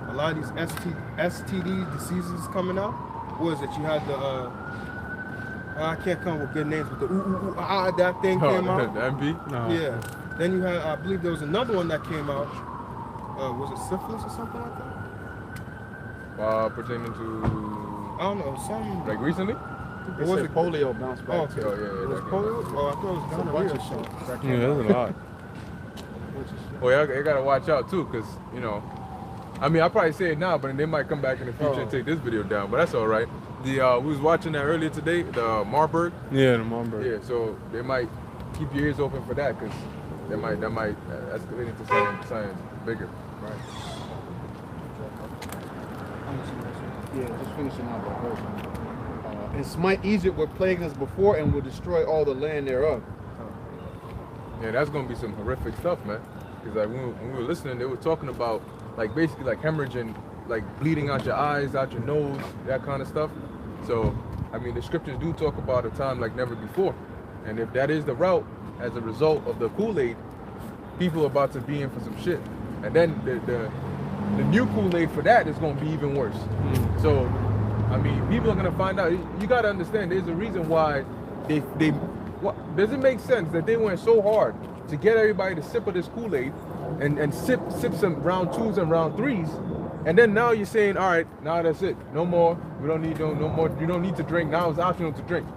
A lot of these STD diseases is coming out. What is it? You had the I can't come up with good names, but the that thing came out. The MB? No. Yeah. Then you had, I believe there was another one that came out. Was it syphilis or something like that? Pertaining to, I don't know. Some. like, recently? It was it polio bounced back. Oh, okay. Oh, yeah, It was that polio? Oh, I thought it was It's a gonorrhea bunch or of something. That Yeah, came there's out. a lot. Well, you gotta watch out too, because, you know, I mean, I'll probably say it now, but they might come back in the future and take this video down, but that's all right. We was watching that earlier today, the Marburg. Yeah, the Mourn. Yeah, so they might keep your ears open for that, because that might escalate into something bigger. Right. Yeah, just finishing out the verse. And smite Egypt with plagues as before, and will destroy all the land thereof. Yeah, that's gonna be some horrific stuff, man. Because like when we were listening, they were talking about like basically like hemorrhaging, like bleeding out your eyes, out your nose, that kind of stuff. So, I mean, the scriptures do talk about a time like never before. And if that is the route as a result of the Kool-Aid, people are about to be in for some shit. And then the new Kool-Aid for that is going to be even worse. So, I mean, people are going to find out. You got to understand, there's a reason why does it make sense that they went so hard to get everybody to sip of this Kool-Aid and sip some round 2s and round 3s, and then now you're saying, all right, now that's it, no more, we don't need no more, you don't need to drink, now it's optional to drink.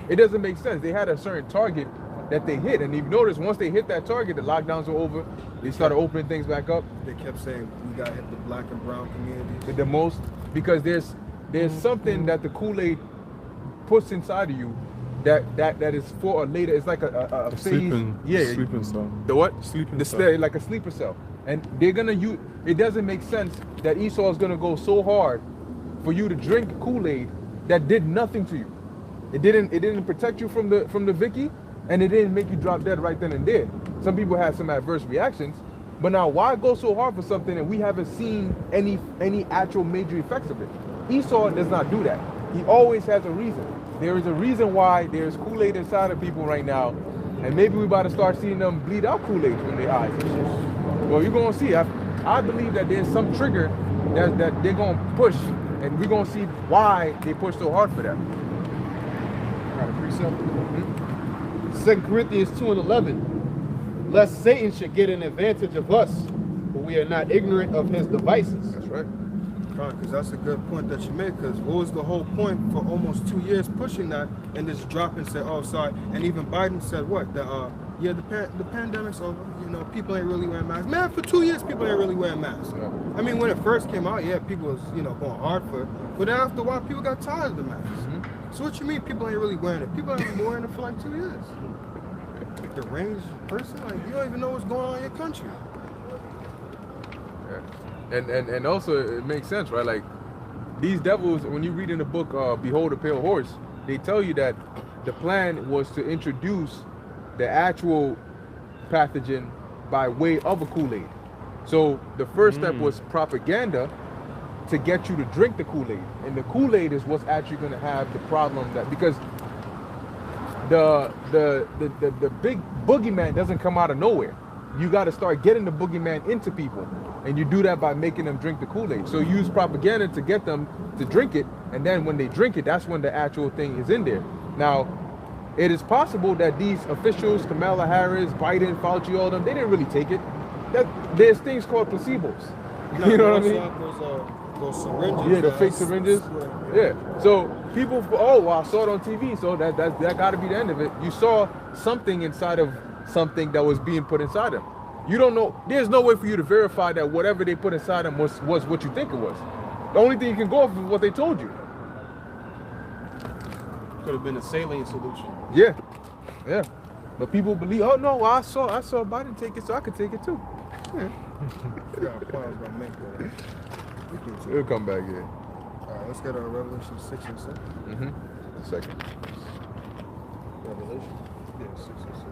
It doesn't make sense. They had a certain target that they hit, and if you notice, once they hit that target, the lockdowns were over, they started opening things back up. They kept saying we got to hit the black and brown communities The most, because there's something that the Kool-Aid puts inside of you that is for a later. It's like a sleeping, yeah, sleeping cell. The what? Sleeping cell. Like a sleeper cell. And they're gonna use. It doesn't make sense that Esau is gonna go so hard for you to drink Kool-Aid that did nothing to you. It didn't protect you from the Vicky, and it didn't make you drop dead right then and there. Some people had some adverse reactions, but now why go so hard for something and we haven't seen any actual major effects of it? Esau does not do that. He always has a reason. There is a reason why there's Kool-Aid inside of people right now, and maybe we're about to start seeing them bleed out Kool-Aid from their eyes and shit. Well, you're gonna see. I believe that there's some trigger that they're gonna push, and we're gonna see why they push so hard for that. Got a precept. 2 Corinthians 2:11. Lest Satan should get an advantage of us, but we are not ignorant of his devices. That's right. Because that's a good point that you made. Because what was the whole point for almost 2 years pushing that, and just drop and say, oh, sorry. And even Biden said what? Yeah, the pandemic's over. You know, people ain't really wearing masks. Man, for 2 years, people ain't really wearing masks. Yeah. I mean, when it first came out, yeah, people was going hard for it. But then after a while, people got tired of the masks. So what you mean people ain't really wearing it? People ain't been wearing it for like 2 years. Like the range person, like you don't even know what's going on in your country. Yeah. And also it makes sense, right? Like these devils, when you read in the book Behold a Pale Horse, they tell you that the plan was to introduce the actual pathogen by way of a Kool-Aid. So the first step was propaganda to get you to drink the Kool-Aid, and the Kool-Aid is what's actually going to have the problem, that because the big boogeyman doesn't come out of nowhere. You got to start getting the boogeyman into people, and you do that by making them drink the Kool-Aid. So use propaganda to get them to drink it, and then when they drink it, that's when the actual thing is in there. Now, it is possible that these officials, Kamala Harris, Biden, Fauci, all of them, they didn't really take it. There's things called placebos. You know what I mean? Those syringes. Yeah, the fake syringes. Yeah. So people, oh, well, I saw it on TV, so that got to be the end of it. You saw something inside of something that was being put inside them. You don't know. There's no way for you to verify that whatever they put inside them was what you think it was. The only thing you can go off is what they told you. Could have been a saline solution. Yeah, yeah. But people believe, oh no, well, I saw Biden take it, so I could take it too. Yeah. We'll come back here. All right, let's get our Revelation 6 and 7. A second. Revelation? Yeah, 6 and 7.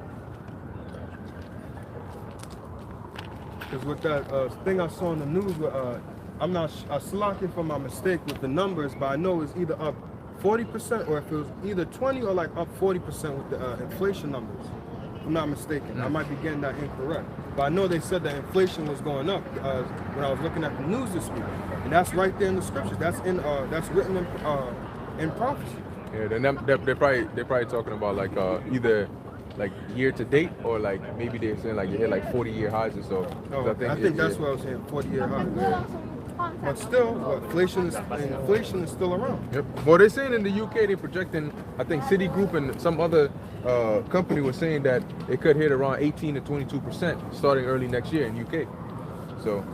Because with that thing I saw in the news, I'm not slacking for my mistake with the numbers, but I know it's either up 40% or if it was either 20 or like up 40% with the inflation numbers. If I'm not mistaken. I might be getting that incorrect. But I know they said that inflation was going up when I was looking at the news this week. And that's right there in the scriptures. That's written in prophecy. Yeah, they're probably talking about like either like year to date, or like maybe they're saying like you hit like 40-year highs or so. Oh, I think that's what I was saying, 40-year highs. Yeah. But still, inflation is still around. Yep. Well, they're saying in the UK they're projecting, I think Citigroup and some other company was saying that it could hit around 18 to 22% starting early next year in UK. So.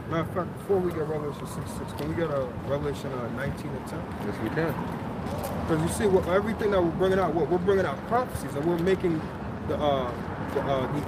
Matter of fact, before we get Revelation 6:6, can we get a Revelation 19 and 10? Yes, we can. Because you see, everything that we're bringing out, we're bringing out prophecies, and we're making the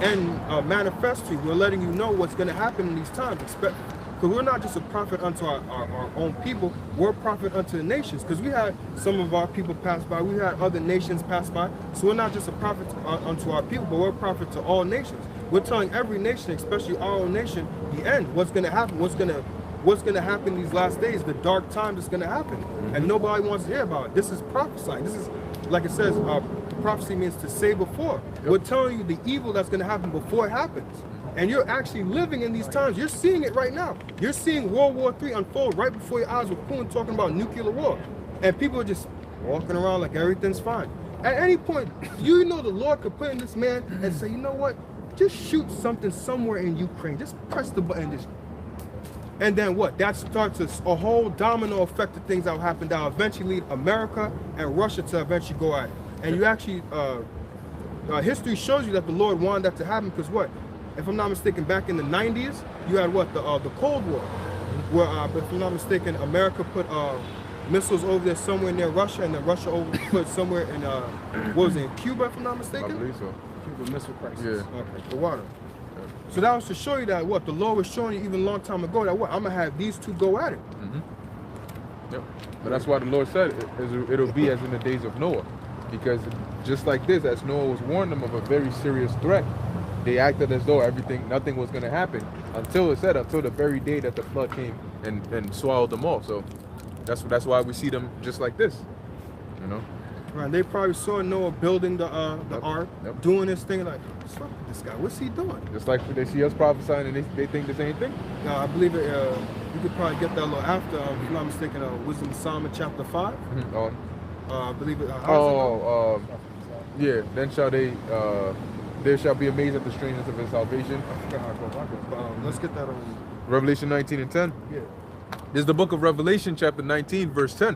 end manifest to you. We're letting you know what's going to happen in these times. Because we're not just a prophet unto our own people, we're a prophet unto the nations. Because we had some of our people pass by, we had other nations pass by. So we're not just a prophet unto our people, but we're a prophet to all nations. We're telling every nation, especially our own nation, the end. What's going to happen? What's going to happen these last days? The dark time that's going to happen, and nobody wants to hear about it. This is prophesying. This is, like it says, prophecy means to say before. We're telling you the evil that's going to happen before it happens. And you're actually living in these times. You're seeing it right now. You're seeing World War III unfold right before your eyes with Putin talking about nuclear war. And people are just walking around like everything's fine. At any point, you know the Lord could put in this man and say, you know what? Just shoot something somewhere in Ukraine. Just press the button. And then what? That starts a whole domino effect of things that will happen that will eventually lead America and Russia to eventually go at it. And you actually, history shows you that the Lord wanted that to happen because what? If I'm not mistaken, back in the 90s, you had what? The Cold War, where, if I'm not mistaken, America put missiles over there somewhere near Russia, and then Russia put somewhere in, what was it, in Cuba, if I'm not mistaken? I believe so. Cuba Missile Crisis. Yeah. Okay, the water. So that was to show you that what? The Lord was showing you even a long time ago that what? I'm going to have these two go at it. Yep. But that's why the Lord said it'll be as in the days of Noah. Because just like this, as Noah was warned them of a very serious threat, they acted as though nothing was going to happen until the very day that the flood came and swallowed them all. So that's why we see them just like this, you know. Right. They probably saw Noah building the ark, doing this thing like, what's wrong with this guy? What's he doing? Just like they see us prophesying and they think the same thing. No, I believe it. You could probably get that a little after. If I'm not mistaken, Wisdom of Solomon chapter 5. I believe it. Yeah. Then shall they. There shall be amazed at the strangeness of his salvation. I forgot how it goes. Let's get that on. Revelation 19 and 10. Yeah. This is the book of Revelation, chapter 19, verse 10.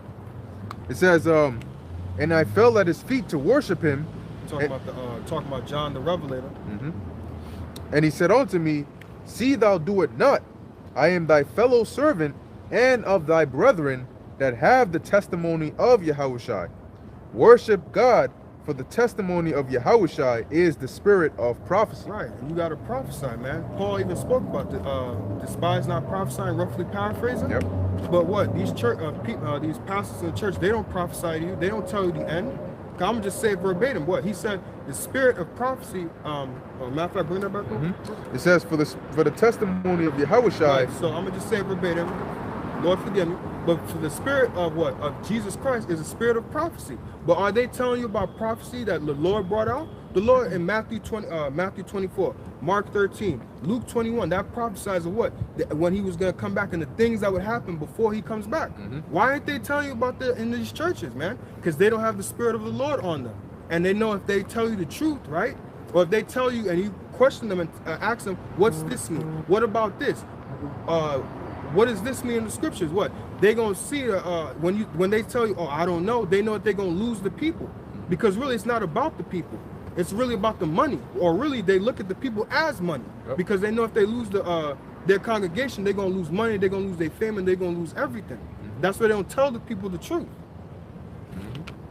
It says, and I fell at his feet to worship him. Talking about John the Revelator. And he said unto me, see thou do it not. I am thy fellow servant and of thy brethren that have the testimony of Yahushua. Worship God, for the testimony of Yahushua is the spirit of prophecy. Right, and you got to prophesy, man. Paul even spoke about despise not prophesying, roughly paraphrasing. Yep. But what these these pastors in the church, they don't prophesy to you. They don't tell you the end. I'm gonna just say it verbatim. What he said, the spirit of prophecy. Matter of fact, bring that back up. It says for the testimony of Yahushua. Right, so I'm gonna just say it verbatim. Lord forgive me. But for the spirit of what? Of Jesus Christ is a spirit of prophecy. But are they telling you about prophecy that the Lord brought out? The Lord in Matthew 24, Mark 13, Luke 21, that prophesies of what? When he was going to come back and the things that would happen before he comes back. Why aren't they telling you about that in these churches, man? Because they don't have the spirit of the Lord on them. And they know if they tell you the truth, right? Or if they tell you and you question them and ask them, what's this mean? What about this? What does this mean in the scriptures? What? They're going to see when they tell you, oh, I don't know, they know that they're going to lose the people. Because really it's not about the people. It's really about the money. Or really they look at the people as money. Because they know if they lose their congregation, they're going to lose money, they're going to lose their fame, and they're going to lose everything. That's why they don't tell the people the truth.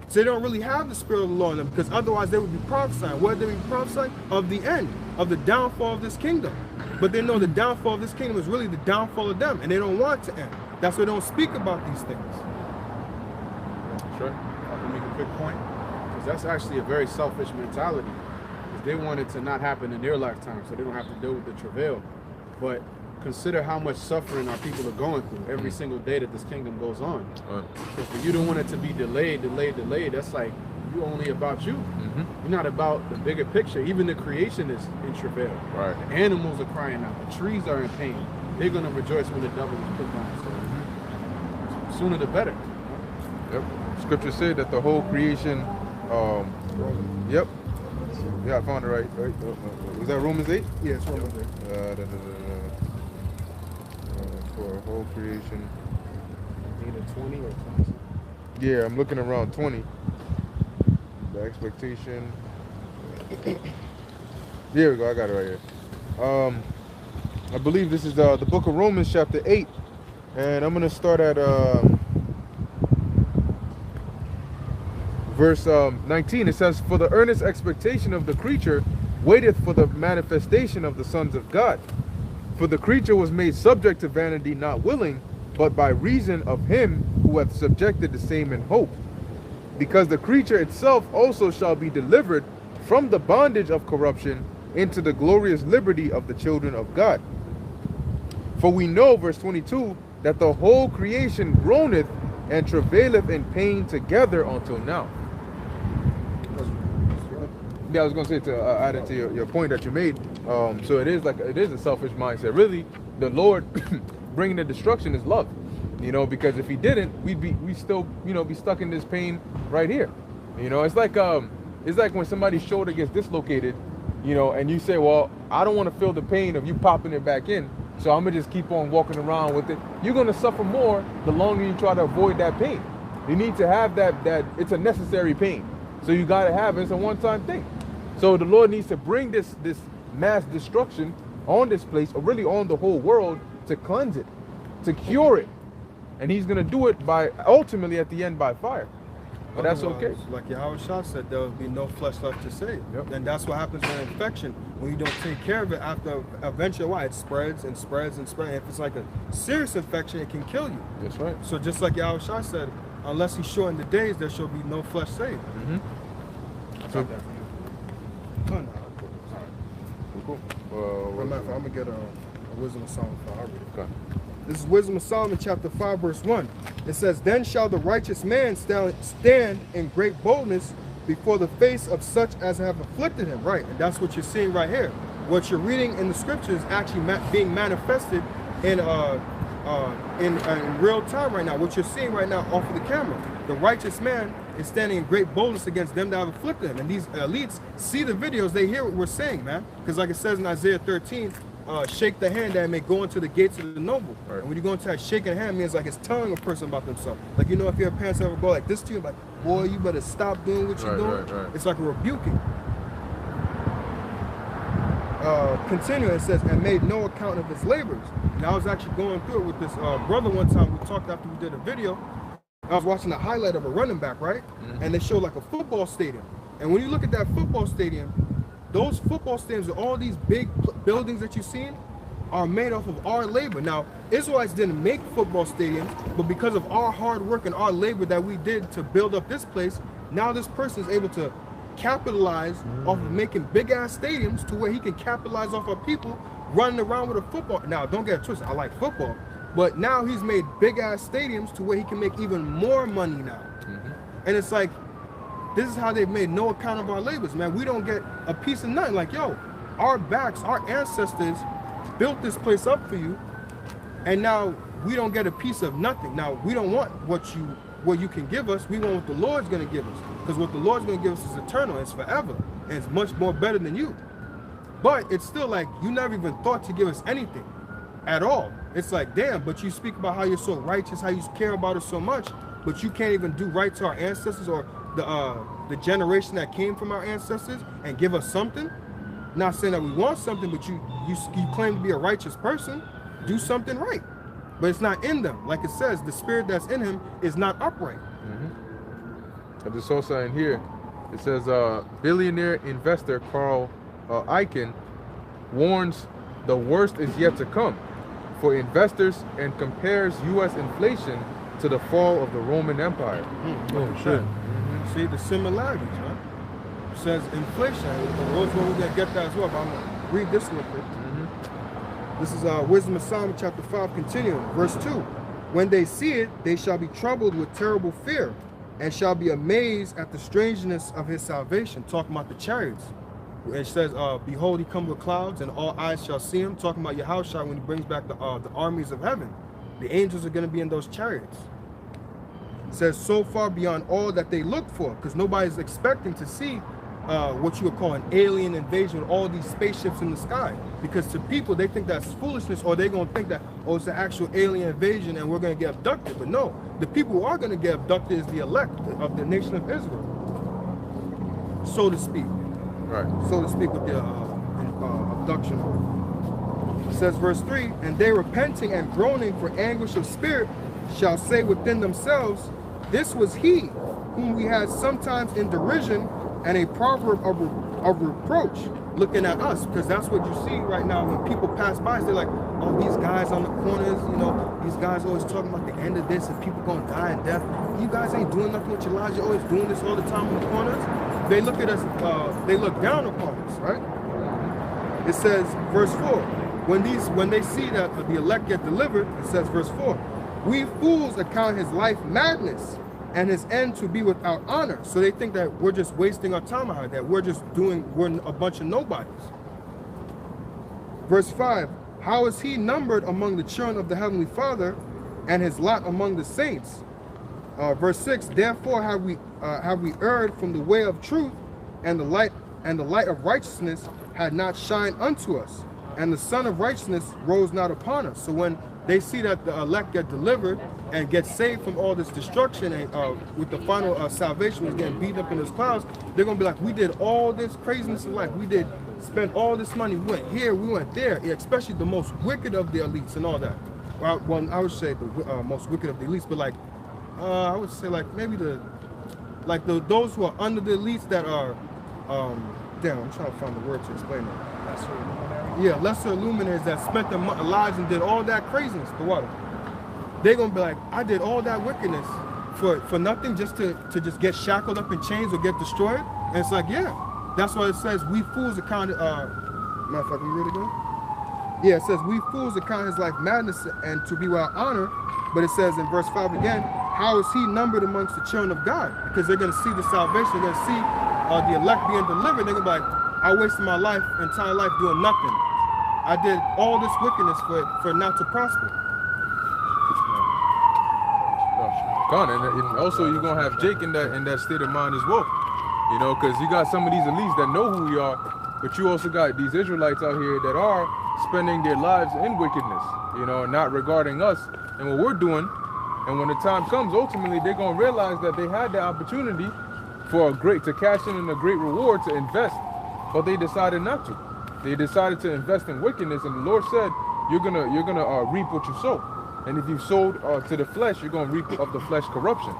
So they don't really have the spirit of the Lord in them, because otherwise they would be prophesying. What they would be prophesying? Of the end, of the downfall of this kingdom. But they know the downfall of this kingdom is really the downfall of them, and they don't want it to end. That's why they don't speak about these things. Sure. I can make a quick point, because that's actually a very selfish mentality. Because they want it to not happen in their lifetime, so they don't have to deal with the travail. But consider how much suffering our people are going through every single day that this kingdom goes on. So for you to want it to be delayed, that's like you only about you. You're not about the bigger picture. Even the creation is in travail. Right. The animals are crying out. The trees are in pain. They're going to rejoice when the devil is put down. So sooner the better. Yep. Scripture said that the whole creation. Yep. Yeah, I found it right. Was that Romans 8? Yeah, it's Romans 8. For whole creation. Either 20 or 20. Yeah, I'm looking around 20. The expectation. There we go. I got it right here. I believe this is the book of Romans, chapter 8, and I'm gonna start at verse 19. It says, "For the earnest expectation of the creature waiteth for the manifestation of the sons of God. For the creature was made subject to vanity, not willing, but by reason of him who hath subjected the same in hope. Because the creature itself also shall be delivered from the bondage of corruption into the glorious liberty of the children of God. For we know," verse 22, "that the whole creation groaneth and travaileth in pain together until now." Yeah, I was gonna say to add it to your point that you made. So it is a selfish mindset. Really, the Lord bringing the destruction is love. You know, because if He didn't, we still be stuck in this pain right here. You know, it's like when somebody's shoulder gets dislocated, you know, and you say, well, I don't want to feel the pain of you popping it back in, so I'm gonna just keep on walking around with it. You're gonna suffer more the longer you try to avoid that pain. You need to have that it's a necessary pain. So you gotta have it. It's a one-time thing. So the Lord needs to bring this mass destruction on this place, or really on the whole world, to cleanse it, to cure it. And He's gonna do it by ultimately at the end by fire. But that's okay. Like Yahushua said, there will be no flesh left to save. Yep. And that's what happens with infection. When you don't take care of it, after eventually, why? It spreads and spreads and spreads. If it's like a serious infection, it can kill you. That's right. So just like Yahushua said, unless He shortened the days, there shall be no flesh saved. Mm-hmm. So, oh, no. cool. I'm gonna get a wisdom of Solomon. I'll read it. Okay. This is Wisdom of Solomon, chapter 5, verse 1. It says, "Then shall the righteous man stand in great boldness before the face of such as have afflicted him." Right, and that's what you're seeing right here. What you're reading in the scriptures is actually being manifested in real time right now. What you're seeing right now off of the camera. The righteous man is standing in great boldness against them that have afflicted him. And these elites see the videos, they hear what we're saying, man. Because like it says in Isaiah 13, shake the hand that may go into the gates of the noble. Right. And when you go into that shaking hand, means like it's telling a person about themselves. Like, you know, if your parents ever go like this to you, like, boy, you better stop doing what you're doing. Right. It's like a rebuking. Continuing, it says, and made no account of his labors. And I was actually going through it with this brother one time. We talked after we did a video. I was watching a highlight of a running back, right? Mm-hmm. And they showed like a football stadium. And when you look at that football stadium, those football stadiums, all these big buildings that you've seen, are made off of our labor. Now, Israelites didn't make football stadiums, but because of our hard work and our labor that we did to build up this place, now this person is able to capitalize off of making big ass stadiums to where he can capitalize off of people running around with a football. Now, don't get it twisted, I like football, but now he's made big ass stadiums to where he can make even more money now. And it's like, this is how they've made no account of our labors, man. We don't get a piece of nothing. Like, yo, our backs, our ancestors built this place up for you, and now we don't get a piece of nothing. Now, we don't want what you can give us. We want what the Lord's gonna give us. Because what the Lord's gonna give us is eternal, it's forever, and it's much more better than you. But it's still like, you never even thought to give us anything at all. It's like, damn, but you speak about how you're so righteous, how you care about us so much, but you can't even do right to our ancestors or the generation that came from our ancestors and give us something. Not saying that we want something, but you claim to be a righteous person. Do something right, but it's not in them. Like it says, the spirit that's in him is not upright. There's also in here, it says billionaire investor Carl Icahn warns the worst is yet to come for investors and compares U.S. inflation to the fall of the Roman Empire. Oh shit. See the similarities, right? It says inflation. We're gonna get that as well, but I'm gonna read this real quick. This is Wisdom of Solomon chapter 5, continuing, verse 2. When they see it, they shall be troubled with terrible fear, and shall be amazed at the strangeness of his salvation. Talking about the chariots. It says, behold, he comes with clouds, and all eyes shall see him. Talking about Yahushua when he brings back the armies of heaven. The angels are going to be in those chariots. It says, so far beyond all that they look for, because nobody's expecting to see what you would call an alien invasion with all these spaceships in the sky. Because to people, they think that's foolishness, or they're going to think that, oh, it's an actual alien invasion and we're going to get abducted. But no, the people who are going to get abducted is the elect of the nation of Israel, so to speak. Right. So to speak, with the abduction. It says, verse 3, and they repenting and groaning for anguish of spirit shall say within themselves, this was he whom we had sometimes in derision and a proverb of reproach looking at us. Because that's what you see right now when people pass by. They're like, oh, these guys on the corners, you know, these guys always talking about the end of this and people gonna die in death. You guys ain't doing nothing with your lives. You're always doing this all the time on the corners. They look at us, they look down upon us, right? It says, verse 4, when they see that the elect get delivered, it says, verse 4, we fools account his life madness, and his end to be without honor. So they think that we're just wasting our time out here, that we're a bunch of nobodies. Verse 5, how is he numbered among the children of the Heavenly Father, and his lot among the saints? Verse 6, therefore have we erred from the way of truth, and the light of righteousness had not shined unto us, and the Son of righteousness rose not upon us. So when they see that the elect get delivered and get saved from all this destruction, and with the final salvation was getting beat up in those clouds, they're gonna be like, we did all this craziness in life, we did spend all this money, we went here, we went there, especially the most wicked of the elites and all that. Well, I would say the most wicked of the elites, but like I would say like maybe those who are under the elites that are damn, I'm trying to find the word to explain that. Lesser luminaries? Yeah, lesser luminaries that spent their lives and did all that craziness. The water. They're gonna be like, I did all that wickedness for nothing, just to just get shackled up in chains or get destroyed. And it's like, yeah, that's why it says we fools account. Matter of fact, can you read it again? Yeah, it says we fools account his life madness and to be without honor. But it says in verse 5 again, how is he numbered amongst the children of God? Because they're gonna see the salvation, they're gonna see the elect being delivered. They're gonna be like, I wasted my entire life doing nothing. I did all this wickedness for not to prosper. And also you're gonna have Jake in that state of mind as well. You know, because you got some of these elites that know who we are, but you also got these Israelites out here that are spending their lives in wickedness, you know, not regarding us and what we're doing. And when the time comes, ultimately they're gonna realize that they had the opportunity to cash in a great reward to invest, but they decided not to. They decided to invest in wickedness, and the Lord said, you're gonna reap what you sow. And if you sowed to the flesh, you're gonna reap of the flesh corruption.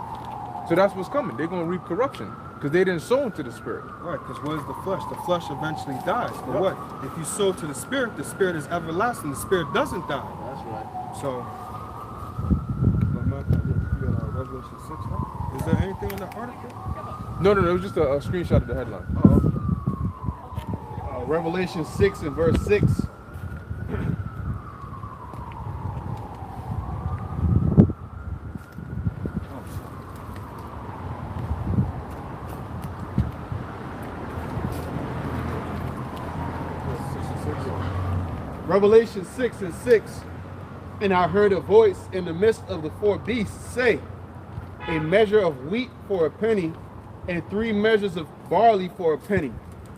So that's what's coming. They're gonna reap corruption because they didn't sow into the spirit. Right, because what is the flesh? The flesh eventually dies. But what? If you sow to the spirit is everlasting. The spirit doesn't die. That's right. So, Revelation 6 now? Is there anything in the article? No, it was just a screenshot of the headline. Revelation 6 and verse 6. Revelation 6 and 6. And I heard a voice in the midst of the four beasts say, a measure of wheat for a penny, and 3 measures of barley for a penny.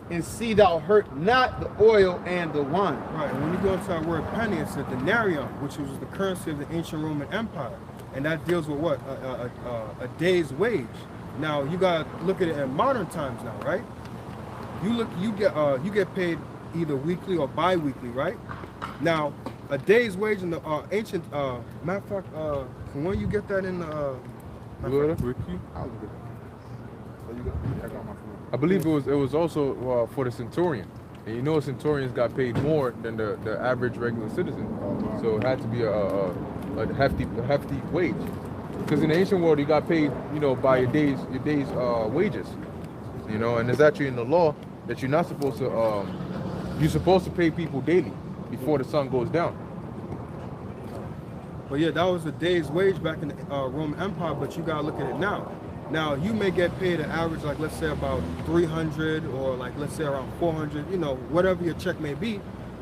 And see thou hurt not the oil and the wine. Right, and when you go into our word penny, it's a denarium, which was the currency of the ancient Roman Empire. And that deals with what? A day's wage. Now, you gotta look at it in modern times now, right? You get paid either weekly or bi-weekly, right? Now, a day's wage in the ancient, matter of fact, from when you get that in the, I believe it was also for the centurion, and you know centurions got paid more than the average regular citizen, so it had to be a hefty wage. Because in the ancient world, you got paid, you know, by your day's wages, you know, and it's actually in the law that you're not supposed to you're supposed to pay people daily before the sun goes down. But yeah, that was a day's wage back in the Roman Empire, but you gotta look at it now. Now, you may get paid an average, like let's say about 300 or like let's say around 400, you know, whatever your check may be.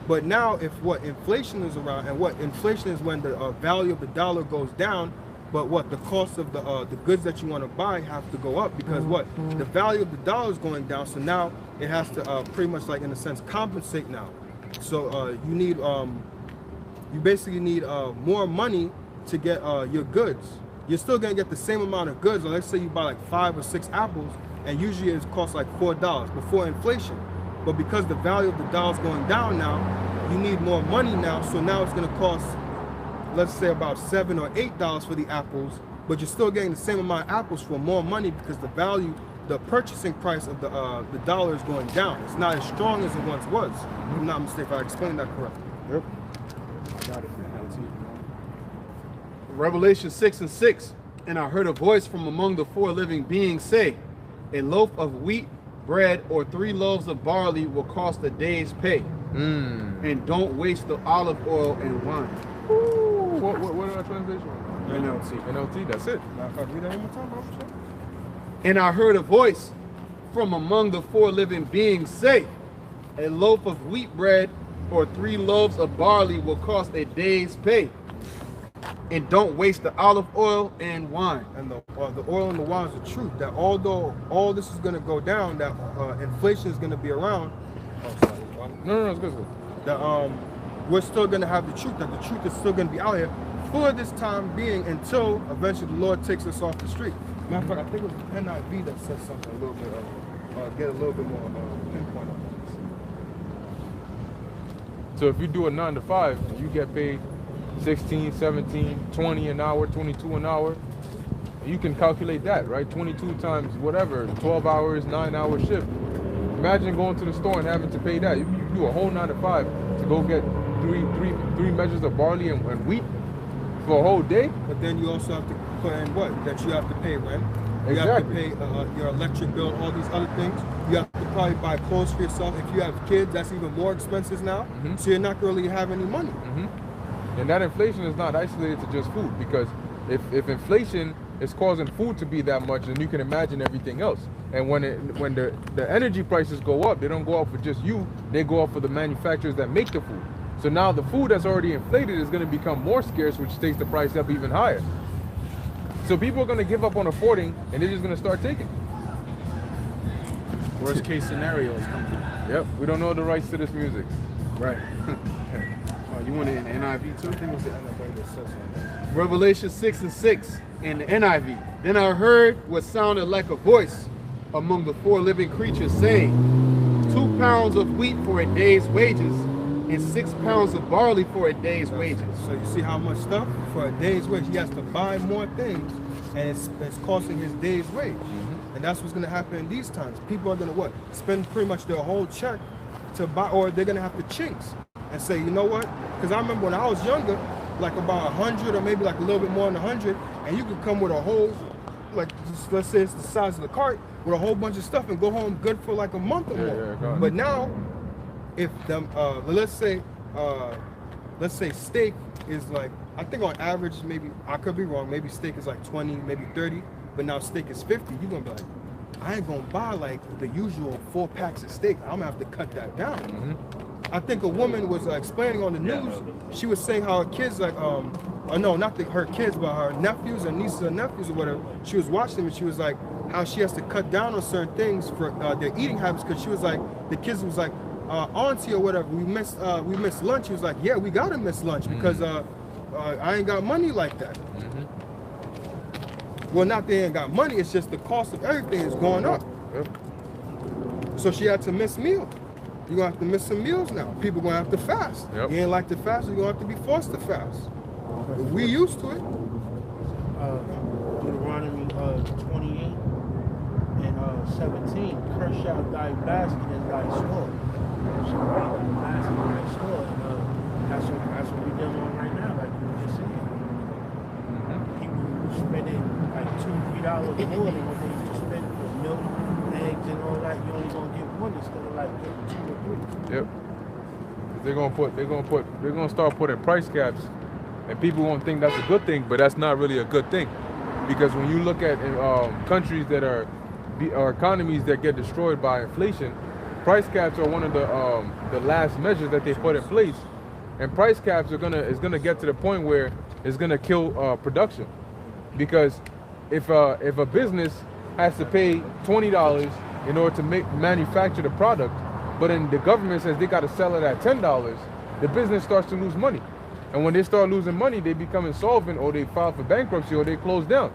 But now if what inflation is around, and what inflation is when the value of the dollar goes down, but what the cost of the goods that you want to buy have to go up, because what the value of the dollar is going down. So now it has to pretty much like in a sense compensate now. So you need you basically need more money to get your goods. You're still gonna get the same amount of goods. Or let's say you buy like 5 or 6 apples, and usually it costs like $4 before inflation. But because the value of the dollar is going down now, you need more money now. So now it's gonna cost, let's say about $7 or $8 for the apples, but you're still getting the same amount of apples for more money because the value, the purchasing price of the dollar is going down. It's not as strong as it once was. If I'm not mistaken, if I explained that correctly. Yep. Got it. Revelation 6 and 6. And I heard a voice from among the 4 living beings say, a loaf of wheat bread or 3 loaves of barley will cost a day's pay. And don't waste the olive oil and wine. Ooh, What are our translation? NLT, that's it. Read that one more time, bro. And I heard a voice from among the four living beings say, a loaf of wheat bread or 3 loaves of barley will cost a day's pay. And don't waste the olive oil and wine. And the oil and the wine is the truth. That although all this is going to go down, that inflation is going to be around. Oh, sorry. No, it's good. That we're still going to have the truth. That the truth is still going to be out here for this time being until eventually the Lord takes us off the street. Matter of fact, I think it was NIV that said something a little bit, get a little bit more pinpoint on this. So if you do a 9 to 5, you get paid 16, 17, 20 an hour, 22 an hour. You can calculate that, right? 22 times whatever, 12 hours, 9-hour shift. Imagine going to the store and having to pay that. You do a whole 9 to 5 to go get three measures of barley and wheat for a whole day. But then you also have to put in what? That you have to pay rent. You have to pay your electric bill, all these other things. You have to probably buy clothes for yourself. If you have kids, that's even more expenses now. So you're not going to really have any money. And that inflation is not isolated to just food, because if inflation is causing food to be that much, then you can imagine everything else. And when the energy prices go up, they don't go up for just you, they go up for the manufacturers that make the food. So now the food that's already inflated is going to become more scarce, which takes the price up even higher. So people are going to give up on affording, and they're just going to start taking. Worst case scenario is coming. Yep, we don't know the rights to this music. Right. You want it in NIV too? I think it was the NIV that says something. Revelation 6:6 in the NIV. Then I heard what sounded like a voice among the 4 living creatures saying, 2 pounds of wheat for a day's wages, and 6 pounds of barley for a day's wages. So you see how much stuff for a day's wage. He has to buy more things, and it's costing his day's wage. And that's what's going to happen in these times. People are going to spend pretty much their whole check to buy, or they're going to have to chase and say, you know what? Because I remember when I was younger, like about 100 or maybe like a little bit more than 100, and you could come with a whole, like let's say it's the size of the cart, with a whole bunch of stuff and go home good for like a month or more. But now, if them, let's say steak is like, I think on average, maybe, I could be wrong, maybe steak is like 20, maybe 30, but now steak is 50, you're gonna be like, I ain't gonna buy like the usual 4 packs of steak. I'm gonna have to cut that down. I think a woman was explaining on the news, she was saying how her kids, like, no, not her kids, but her nephews and nieces and nephews or whatever, she was watching them and she was like, how she has to cut down on certain things for their eating habits, because she was like, the kids was like, auntie or whatever, we missed lunch. She was like, yeah, we gotta miss lunch because I ain't got money like that. Well, not they ain't got money, it's just the cost of everything is going up. So she had to miss meals. You're gonna have to miss some meals now. People gonna have to fast. You ain't like to fast, you're gonna have to be forced to fast. We used to it. Deuteronomy 28 and 17, curse shall thy basket and thy store. So right, thy basket and thy store. And that's what we're dealing with right now, like you were just saying. People spending like $2-3 more than what they used to spend for milk, eggs, and all that. You only gonna get one instead of like getting 2 or 3. Yep. They're gonna start putting price caps, and people won't think that's a good thing, but that's not really a good thing, because when you look at countries that are economies that get destroyed by inflation, price caps are one of the last measures that they put in place, and price caps is gonna get to the point where it's gonna kill production, because if a business has to pay $20 in order to manufacture the product, but then the government says they got to sell it at $10, the business starts to lose money. And when they start losing money, they become insolvent, or they file for bankruptcy, or they close down.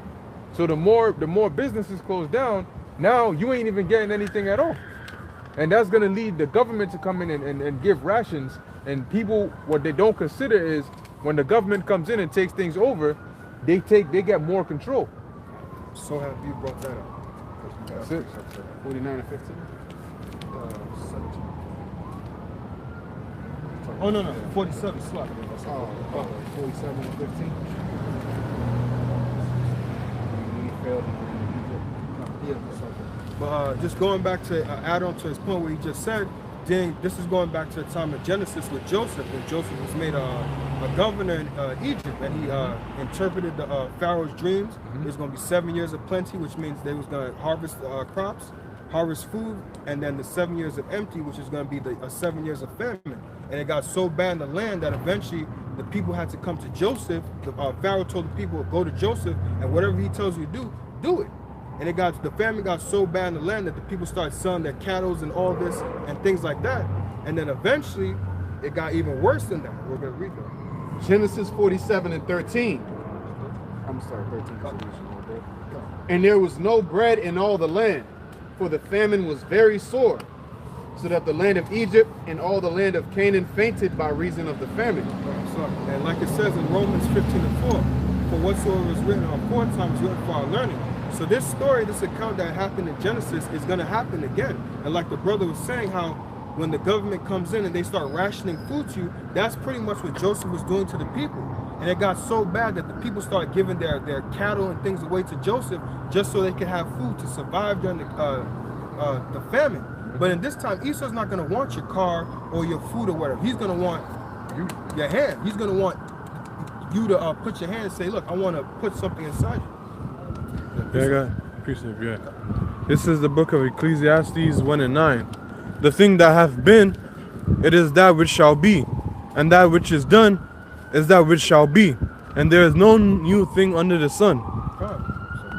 So the more businesses close down, now you ain't even getting anything at all. And that's going to lead the government to come in and give rations. And people, what they don't consider is when the government comes in and takes things over, they get more control. So have you brought that up? That's it. 49 and 15. 17. Oh no, 47 slot. 47 and 15. Yeah. But just going back to add on to his point where he just said, then this is going back to the time of Genesis with Joseph, when Joseph was made a governor in Egypt, and he interpreted the Pharaoh's dreams. There's going to be 7 years of plenty, which means they was going to harvest crops, harvest food, and then the 7 years of empty, which is going to be the 7 years of famine. And it got so bad in the land that eventually the people had to come to Joseph. The Pharaoh told the people, go to Joseph, and whatever he tells you to do, do it. And the famine got so bad in the land that the people started selling their cattle and all this and things like that. And then eventually it got even worse than that. We're going to read that. Genesis 47 and 13. I'm sorry, 13. And there was no bread in all the land, for the famine was very sore, so that the land of Egypt and all the land of Canaan fainted by reason of the famine. And like it says in Romans 15:4, for whatsoever is written aforetime is written for our learning. So this story, this account that happened in Genesis is going to happen again. And like the brother was saying, how when the government comes in and they start rationing food to you, that's pretty much what Joseph was doing to the people. And it got so bad that the people started giving their cattle and things away to Joseph just so they could have food to survive during the famine. But in this time, Esau's not going to want your car or your food or whatever. He's going to want your hand. He's going to want you to put your hand and say, look, I want to put something inside you. Yeah, I got precept, yeah. This is the book of Ecclesiastes 1 and 9. The thing that hath been, it is that which shall be, and that which is done is that which shall be, and there is no new thing under the sun. So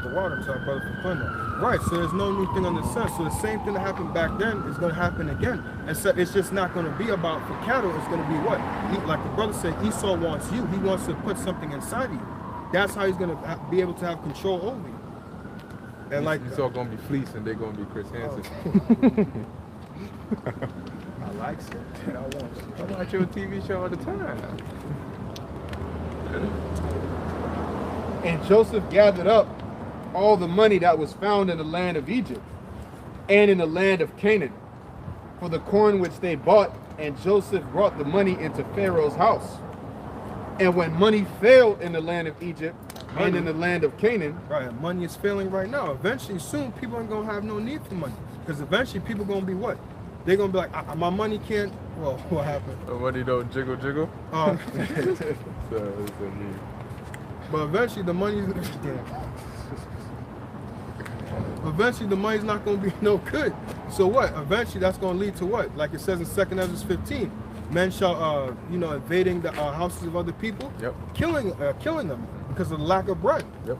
the water, so brother for that. Right, so there's no new thing under the sun. So the same thing that happened back then is going to happen again. And so it's just not going to be about for cattle. It's going to be what? Like the brother said, Esau wants you. He wants to put something inside of you. That's how he's going to be able to have control over you. And like Esau going to be fleeced and they're going to be Chris Hansen. I like it. I want you. I watch your TV show all the time. And Joseph gathered up all the money that was found in the land of Egypt and in the land of Canaan for the corn which they bought, and Joseph brought the money into Pharaoh's house. And when money failed in the land of Egypt and in the land of Canaan, right, money is failing right now. Eventually, soon, people aren't going to have no need for money, because eventually people going to be what? They're going to be like, my money can't, well, what happened? Money don't jiggle jiggle? But eventually the money's eventually the money's not going to be no good. So what? Eventually that's going to lead to what? Like it says in 2 Ezra 15, men shall, invading the houses of other people, killing them because of the lack of bread. Yep.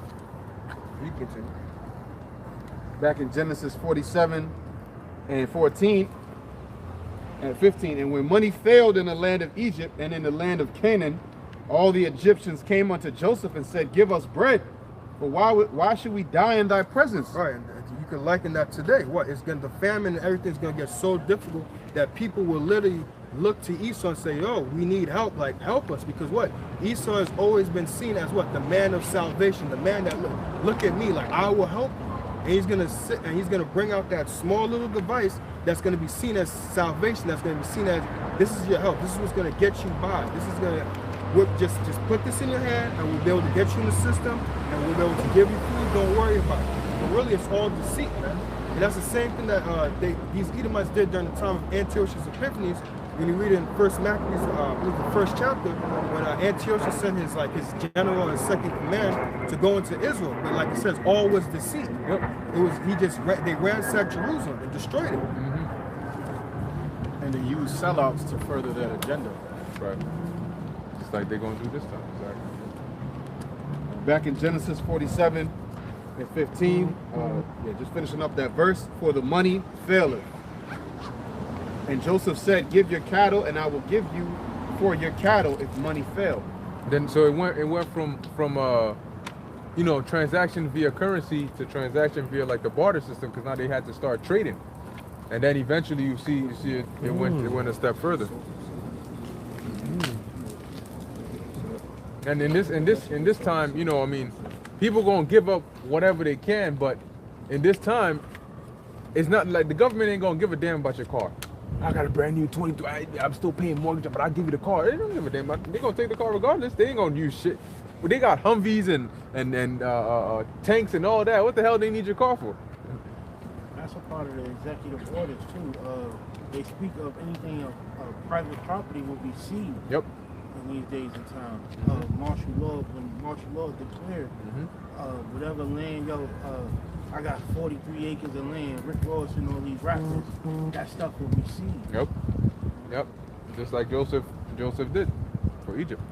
You continue. back in Genesis 47 and 14 and 15, and when money failed in the land of Egypt and in the land of Canaan, all the Egyptians came unto Joseph and said, give us bread, for why should we die in thy presence? Right, and you can liken that today. What? It's going to, the famine and everything's going to get so difficult that people will literally look to Esau and say, oh, we need help, like help us, because what? Esau has always been seen as what? The man of salvation, the man that look at me, like I will help you. And he's going to sit and he's going to bring out that small little device that's going to be seen as salvation, that's going to be seen as, this is your help, this is what's going to get you by, this is going to, just put this in your hand and we'll be able to get you in the system and we'll be able to give you food, don't worry about it. But really it's all deceit, man. And that's the same thing that these Edomites did during the time of Antiochus Epiphanes. When you read in First Maccabees, the first chapter, when Antiochus sent his general and second command to go into Israel, but like it says, all was deceit. Yep. It was they ransacked Jerusalem and destroyed it. And they used sellouts to further their agenda. Right. Just like they're gonna do this time. Exactly. Back in Genesis 47 and 15, just finishing up that verse, for the money faileth. And Joseph said, give your cattle and I will give you for your cattle if money fail. Then so it went from transaction via currency to transaction via like the barter system, because now they had to start trading. And then eventually you see it went a step further. And in this time, people gonna give up whatever they can, but in this time, it's not like the government ain't gonna give a damn about your car. I got a brand new 22. I'm still paying mortgage, but I'll give you the car. They don't give a damn about. They're gonna take the car regardless. They ain't gonna use shit. But they got Humvees and tanks and all that. What the hell they need your car for? That's a part of the executive orders too. They speak of anything of private property will be seized. Yep. In these days and times, martial law, when martial law declared, whatever land, I got 43 acres of land, Rick Ross and all these rappers, that stuff will be seized. Yep. Yep. Just like Joseph did for Egypt.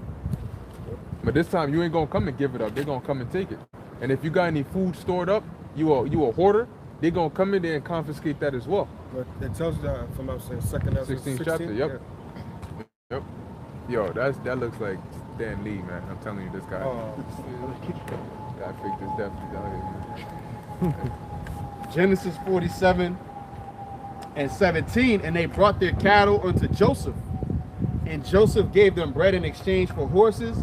But this time you ain't gonna come and give it up. They're gonna come and take it. And if you got any food stored up, you a hoarder, they're gonna come in there and confiscate that as well. But it tells you that, from I'm saying, 16th chapter. Yep. Yeah. Yep. Yo, that looks like Stan Lee, man. I'm telling you, this guy. I think this definitely out here, man. Genesis 47 and 17, and they brought their cattle unto Joseph. And Joseph gave them bread in exchange for horses,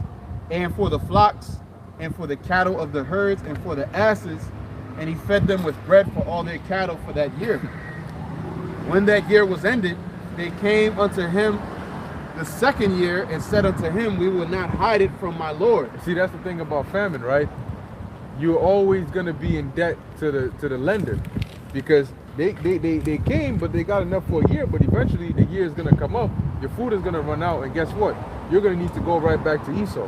and for the flocks, and for the cattle of the herds, and for the asses. And he fed them with bread for all their cattle for that year. When that year was ended, they came unto him the second year, and said unto him, we will not hide it from my Lord. See, that's the thing about famine, right? You're always gonna be in debt to the lender, because they came, but they got enough for a year. But eventually, the year is gonna come up. Your food is gonna run out, and guess what? You're gonna need to go right back to Esau.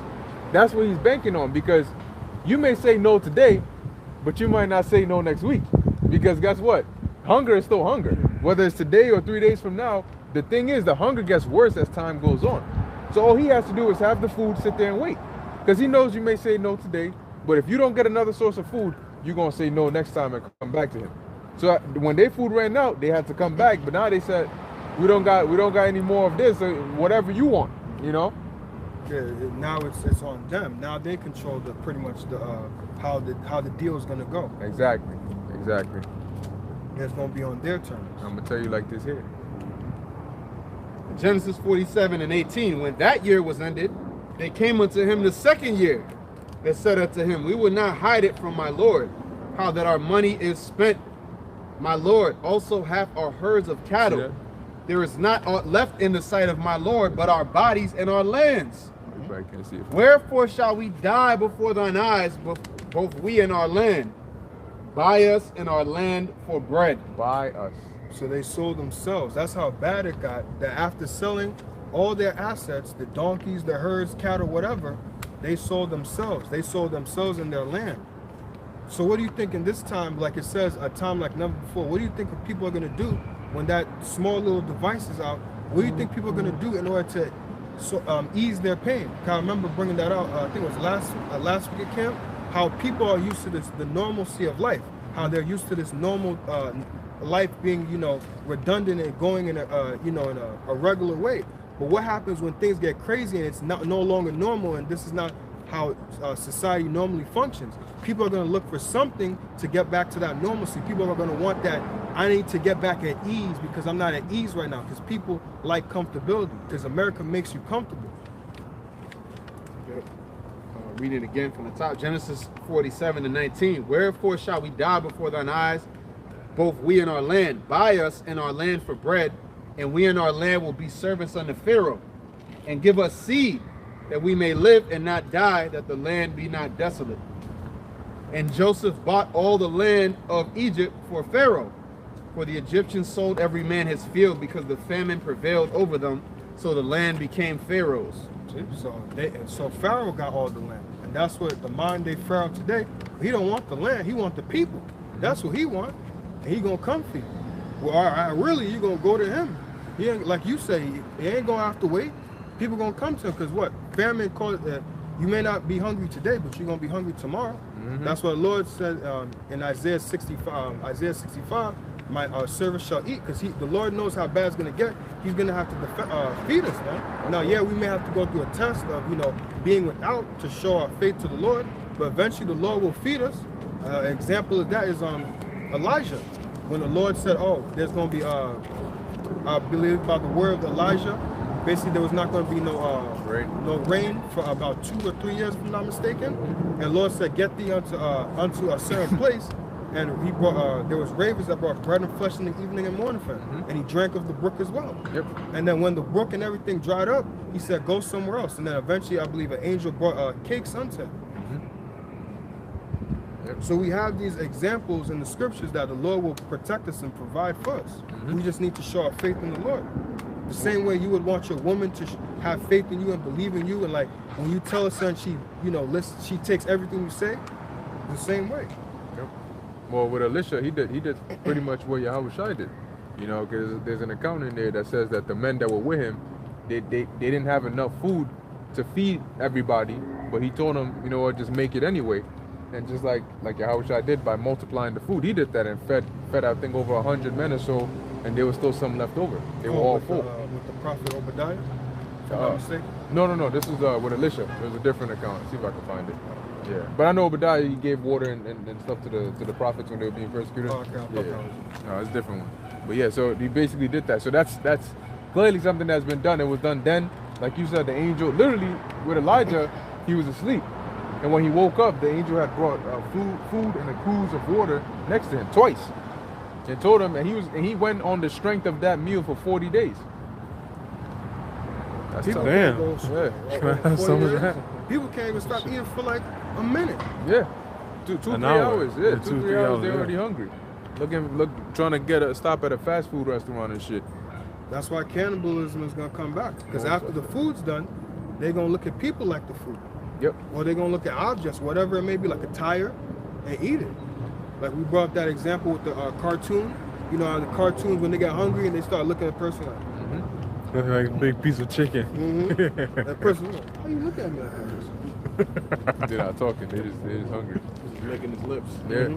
That's what he's banking on, because you may say no today, but you might not say no next week, because guess what? Hunger is still hunger, whether it's today or 3 days from now. The thing is, the hunger gets worse as time goes on. So all he has to do is have the food, sit there and wait, because he knows you may say no today, but if you don't get another source of food, you're gonna say no next time and come back to him. So when their food ran out, they had to come back. But now they said, we don't got any more of this, or whatever you want, you know. Yeah, now it's on them. Now they control pretty much how the deal is gonna go. Exactly. It's gonna be on their terms. I'm gonna tell you like this here. Genesis 47 and 18, when that year was ended, they came unto him the second year, and said unto him, we will not hide it from my Lord, how that our money is spent. My Lord also hath our herds of cattle. There is not aught left in the sight of my Lord, but our bodies and our lands. Can see it. Wherefore shall we die before thine eyes, both we and our land? Buy us and our land for bread. Buy us. So they sold themselves. That's how bad it got, that after selling all their assets, the donkeys, the herds, cattle, whatever, they sold themselves. They sold themselves and their land. So what do you think in this time, like it says, a time like never before, what do you think people are going to do when that small little device is out? What do you think people are going to do in order to ease their pain? I remember bringing that out, I think it was last week at camp, how people are used to the normalcy of life, how they're used to this normal life being, redundant and going in a regular way. But what happens when things get crazy and it's no longer normal, and this is not how society normally functions? People are going to look for something to get back to that normalcy. People are going to want that, I need to get back at ease, because I'm not at ease right now, because people like comfortability, because America makes you comfortable. Read it again from the top. Genesis 47 and 19. Wherefore shall we die before thine eyes, both we and our land? Buy us and our land for bread, and we and our land will be servants unto Pharaoh. And give us seed, that we may live and not die, that the land be not desolate. And Joseph bought all the land of Egypt for Pharaoh, for the Egyptians sold every man his field, because the famine prevailed over them, so the land became Pharaoh's. So Pharaoh got all the land, and that's what the modern day Pharaoh today, he don't want the land, he want the people. That's what he want, and he gonna come for you. Well, really, you gonna go to him. He ain't, like you say, he ain't gonna have to wait. People gonna come to him, because what? Famine caused that. You may not be hungry today, but you're gonna be hungry tomorrow. That's what the Lord said in Isaiah 65, my servant shall eat, because the Lord knows how bad it's gonna get. He's gonna have to feed us, man. Now, yeah, we may have to go through a test of being without to show our faith to the Lord, but eventually the Lord will feed us. Example of that is Elijah, when the Lord said, "Oh, there's gonna be I believe by the word of Elijah, basically there was not going to be no rain for about 2 or 3 years, if I'm not mistaken." And the Lord said, "Get thee unto a certain place." And he brought there was ravens that brought bread and flesh in the evening and morning for him. And he drank of the brook as well. And then when the brook and everything dried up, he said, "Go somewhere else." And then eventually, I believe, an angel brought cakes unto him. So we have these examples in the scriptures that the Lord will protect us and provide for us. We just need to show our faith in the Lord. The same way you would want your woman to have faith in you and believe in you, and like when you tell her son, she, you know, she takes everything you say, the same way. Yep. Well, with Elisha, he did pretty much what Yahushua did. You know, because there's an account in there that says that the men that were with him, they didn't have enough food to feed everybody, but he told them, you know what, just make it anyway. And just like Yahushua did by multiplying the food, he did that and fed I think over 100 men or so, and there was still some left over. They were all full. With the prophet Obadiah, if I'm not mistaken? No, this is with Elisha. There's a different account. See if I can find it. Yeah, but I know Obadiah, he gave water and stuff to the prophets when they were being persecuted. Oh, okay. Yeah. No, it's a different one. But yeah, so he basically did that. So that's clearly something that's been done. It was done then. Like you said, the angel, literally with Elijah, he was asleep. And when he woke up, the angel had brought food and a cruse of water next to him twice, and told him, and he went on the strength of that meal for 40 days. That's tough. Damn. Yeah. Can I have some of that? People can't even stop eating for like a minute. Yeah. 3 An hour. hours. Yeah, Yeah, 2-3 hours. They're yeah. already hungry. Trying to get a stop at a fast food restaurant and shit. That's why cannibalism is gonna come back. Because after the food's done, they're gonna look at people like the food. Yep. Or they're gonna look at objects, whatever it may be, like a tire, and eat it. Like we brought up that example with the cartoon. You know how the cartoons, when they get hungry and they start looking at a person like, Like a big piece of chicken. that person, like, how you look at me like this? They're not talking. They're just hungry. Licking his lips. Yeah.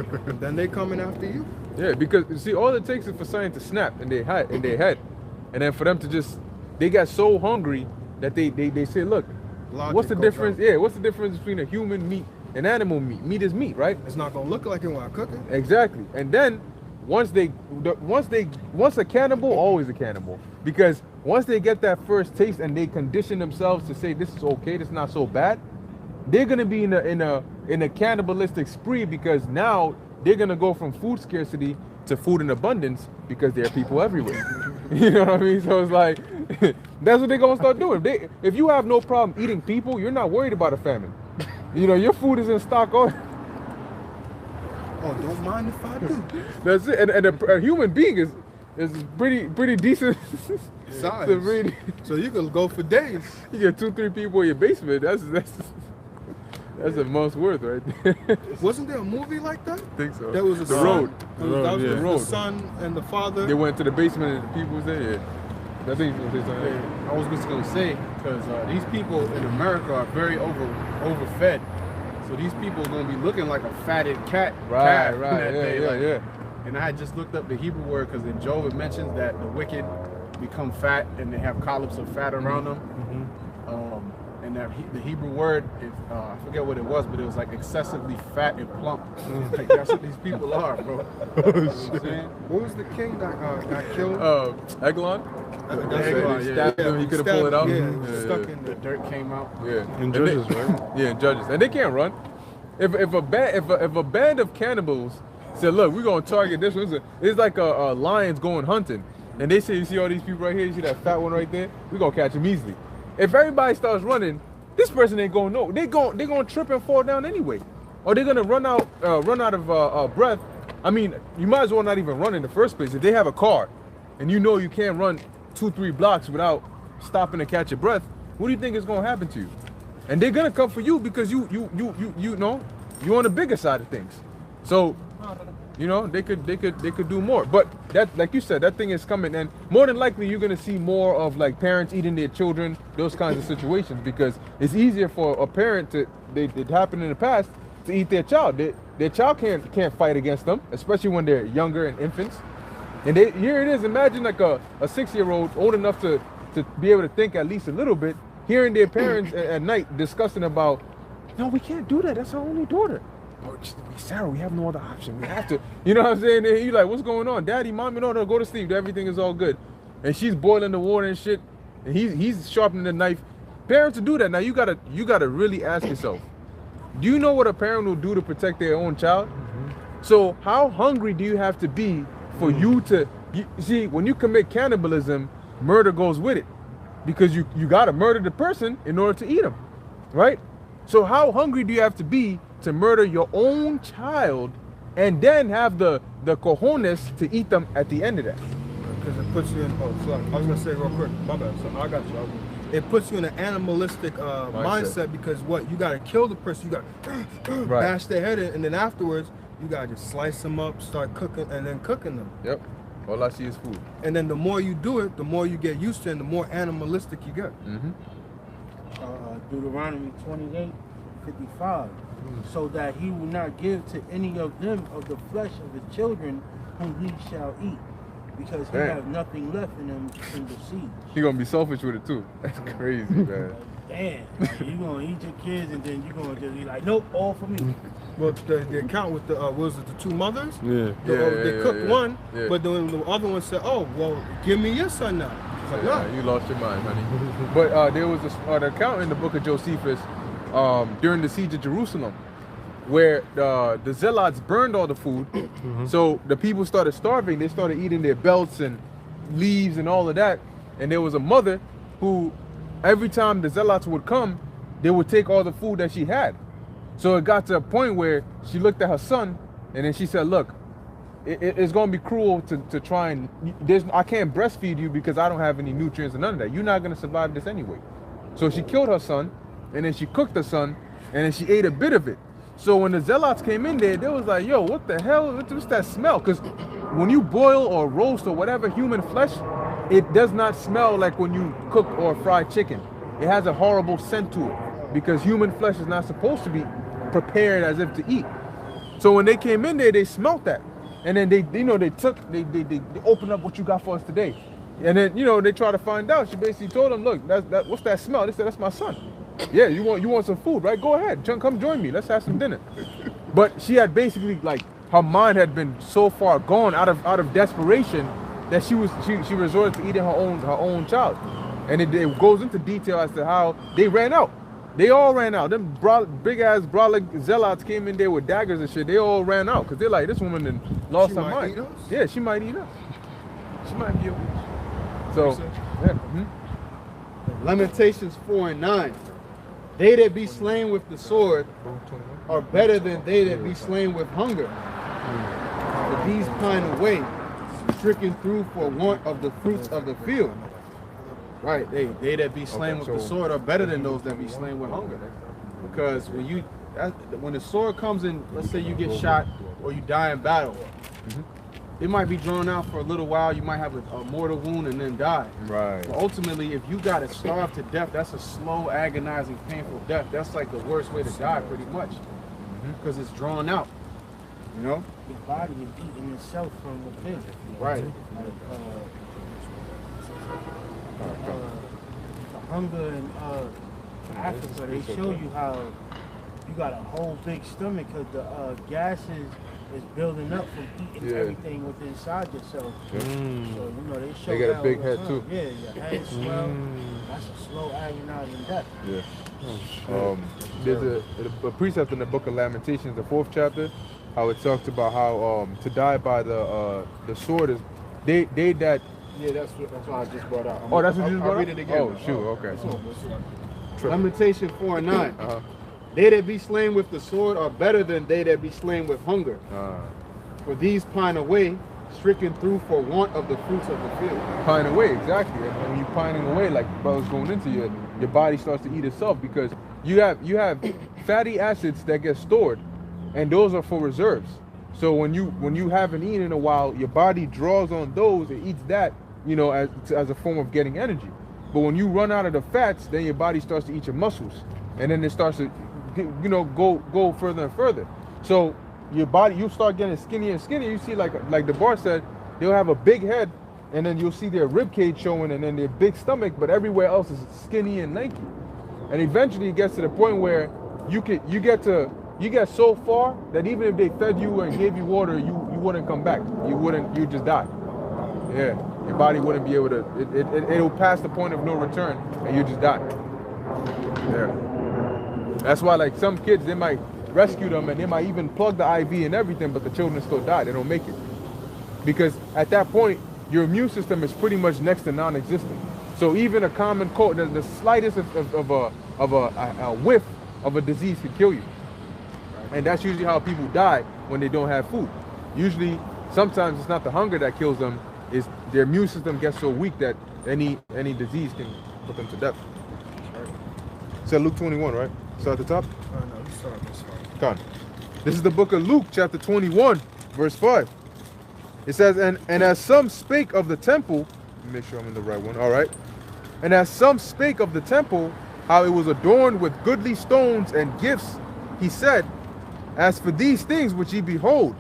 Then they coming after you. Yeah, because you see, all it takes is for something to snap in their head, and then for them to just, they got so hungry that they say, look, Logic what's the goes difference? out. Yeah, what's the difference between a human meat and animal meat? Meat is meat, right? It's not gonna look like it when I cook it. Exactly. And then once a cannibal, always a cannibal, because once they get that first taste and they condition themselves to say this is okay, this is not so bad, they're gonna be in a cannibalistic spree, because now they're gonna go from food scarcity to food in abundance because there are people everywhere. You know what I mean? So it's like that's what they're gonna start doing. If you have no problem eating people, you're not worried about a famine. You know, your food is in stock. Oh, don't mind if I do. That's it. And a human being is pretty decent Size. to read. So you can go for days. You get 2-3 people in your basement. That's a month's worth right there. Wasn't there a movie like that? I think so. That was a The son. Road. That was yeah. the The Road. son and the father. They went to the basement and the people was there. Yeah. I think you was gonna say something. Yeah, I was just gonna say, because these people in America are very overfed. So these people are gonna be looking like a fatted calf Right. that day, like- Yeah. And I had just looked up the Hebrew word, because in Job it mentions that the wicked become fat and they have collops of fat around them. And that the Hebrew word, I forget what it was, but it was like excessively fat and plump. Like, that's what these people are, bro. You know what I'm saying? What was the king that got killed? Eglon. That's He right. stabbed him. He couldn't pull it out. Yeah, Yeah, he was stuck yeah. in The dirt came out. Yeah. In And Judges, they- right? Yeah, in Judges, and they can't run. If a band of cannibals said, "Look, we're gonna target this one," it's like a lions going hunting, and they say, "You see all these people right here? You see that fat one right there? We're gonna catch him easily." If everybody starts running, this person ain't gonna know. They're gonna trip and fall down anyway, or they're gonna run out of breath. I mean, you might as well not even run in the first place. If they have a car, and you know you can't run 2-3 blocks without stopping to catch your breath, what do you think is gonna happen to you? And they're gonna come for you because you know you're on the bigger side of things. So, you know, they could do more. But that, like you said, that thing is coming, and more than likely you're gonna see more of like parents eating their children, those kinds of situations, because it's easier for a parent it happened in the past to eat their child. Their child can't fight against them, especially when they're younger and infants. And here it is. Imagine like a 6-year-old old enough to be able to think at least a little bit, hearing their parents at night discussing about, no, we can't do that. That's our only daughter. Oh, Sarah, we have no other option. We have to. You know what I'm saying? And you're like, what's going on? Daddy, mommy, no, go to sleep. Everything is all good. And she's boiling the water and shit. And he's sharpening the knife. Parents to do that. Now you gotta really ask yourself, do you know what a parent will do to protect their own child? So how hungry do you have to be for you to see, when you commit cannibalism, murder goes with it, because you got to murder the person in order to eat them, right? So how hungry do you have to be to murder your own child and then have the cojones to eat them at the end of that? Because it puts you in, oh, sorry. I was going to say real quick, my bad, so I got you. It puts you in an animalistic mindset because what? You got to kill the person, you got to bash their head in, and then afterwards, you got to just slice them up, start cooking, and then cooking them. Yep. All I see is food. And then the more you do it, the more you get used to it, and the more animalistic you get. Deuteronomy 28:55. So that he will not give to any of them of the flesh of the children whom he shall eat, because he have nothing left in them in the siege. He gonna be selfish with it too. That's crazy, man. Damn, you gonna eat your kids and then you gonna just be like, nope, all for me. Well, the account with the was it the two mothers? Yeah. They cooked one, but then the other one said, "Oh, well, give me your son now." It's like, no. You lost your mind, honey. But there was an account in the book of Josephus during the siege of Jerusalem, where the zealots burned all the food, so the people started starving. They started eating their belts and leaves and all of that. And there was a mother who, every time the zealots would come, they would take all the food that she had. So it got to a point where she looked at her son, and then she said, "Look, it's going to be cruel to try and I can't breastfeed you because I don't have any nutrients and none of that. You're not going to survive this anyway." So she killed her son, and then she cooked the son, and then she ate a bit of it. So when the zealots came in there, they was like, "Yo, what the hell? What's that smell?" Because when you boil or roast or whatever human flesh, it does not smell like when you cook or fry chicken. It has a horrible scent to it because human flesh is not supposed to be prepared as if to eat. So when they came in there, they smelt that, and then they opened up what you got for us today, and then they try to find out. She basically told them, "Look, what's that smell?" They said, "That's my son." "Yeah, you want some food, right? Go ahead, come join me. Let's have some dinner." But she had basically, like, her mind had been so far gone out of desperation that she resorted to eating her own child, and it goes into detail as to how they ran out. They all ran out. Them big ass brolic zealots came in there with daggers and shit. They all ran out because they're like, this woman done lost her mind. Yeah, she might eat us. She might be a witch. So, yeah. Lamentations 4:9. They that be slain with the sword are better than they that be slain with hunger. For these pine away, stricken through for want of the fruits of the field. Right, they that be slain with the sword are better than those that be slain with hunger. Because when the sword comes in, let's say you get shot or you die in battle, it might be drawn out for a little while. You might have a mortal wound and then die. Right. But ultimately, if you got to starve to death, that's a slow, agonizing, painful death. That's like the worst way to die, pretty much, because it's drawn out. Your body is eating itself from within. Right. The hunger in Africa, they show you how you got a whole big stomach because the gases is building up from eating everything within inside yourself. So they show. They got a big head too. Yeah, your head swell. That's a slow agonizing death. Yeah. There's a precept in the book of Lamentations, the 4th chapter, how it talks about how to die by the sword is they that. Yeah, that's what I just brought out. That's what you just brought out? I'll read it again. Oh, shoot, okay. Lamentation 4:9. They that be slain with the sword are better than they that be slain with hunger. For these pine away, stricken through for want of the fruits of the field. Pine away, exactly. And when you're pining away, like brother's going into your body starts to eat itself because you have fatty acids that get stored, and those are for reserves. So when you haven't eaten in a while, your body draws on those, it eats that, as a form of getting energy. But when you run out of the fats, then your body starts to eat your muscles, and then it starts to, go further and further. So your body, you start getting skinnier and skinnier. You see, like the bar said, they'll have a big head, and then you'll see their rib cage showing, and then their big stomach, but everywhere else is skinny and lanky. And eventually it gets to the point where you get so far that even if they fed you and gave you water, you wouldn't come back. You just die. Yeah, your body wouldn't be able to. It'll pass the point of no return, and you just die. Yeah. That's why, like, some kids, they might rescue them and they might even plug the IV and everything, but the children still die. They don't make it because at that point, your immune system is pretty much next to non-existent. So even a common cold, the slightest of a whiff of a disease could kill you. And that's usually how people die when they don't have food. Usually, sometimes it's not the hunger that kills them, it's their immune system gets so weak that any disease can put them to death. So Luke 21, right? Start at the top? No, let's start this one. Come on. This is the book of Luke, chapter 21, verse 5. It says, and as some spake of the temple, make sure I'm in the right one, all right. And as some spake of the temple, how it was adorned with goodly stones and gifts, he said, as for these things which ye behold,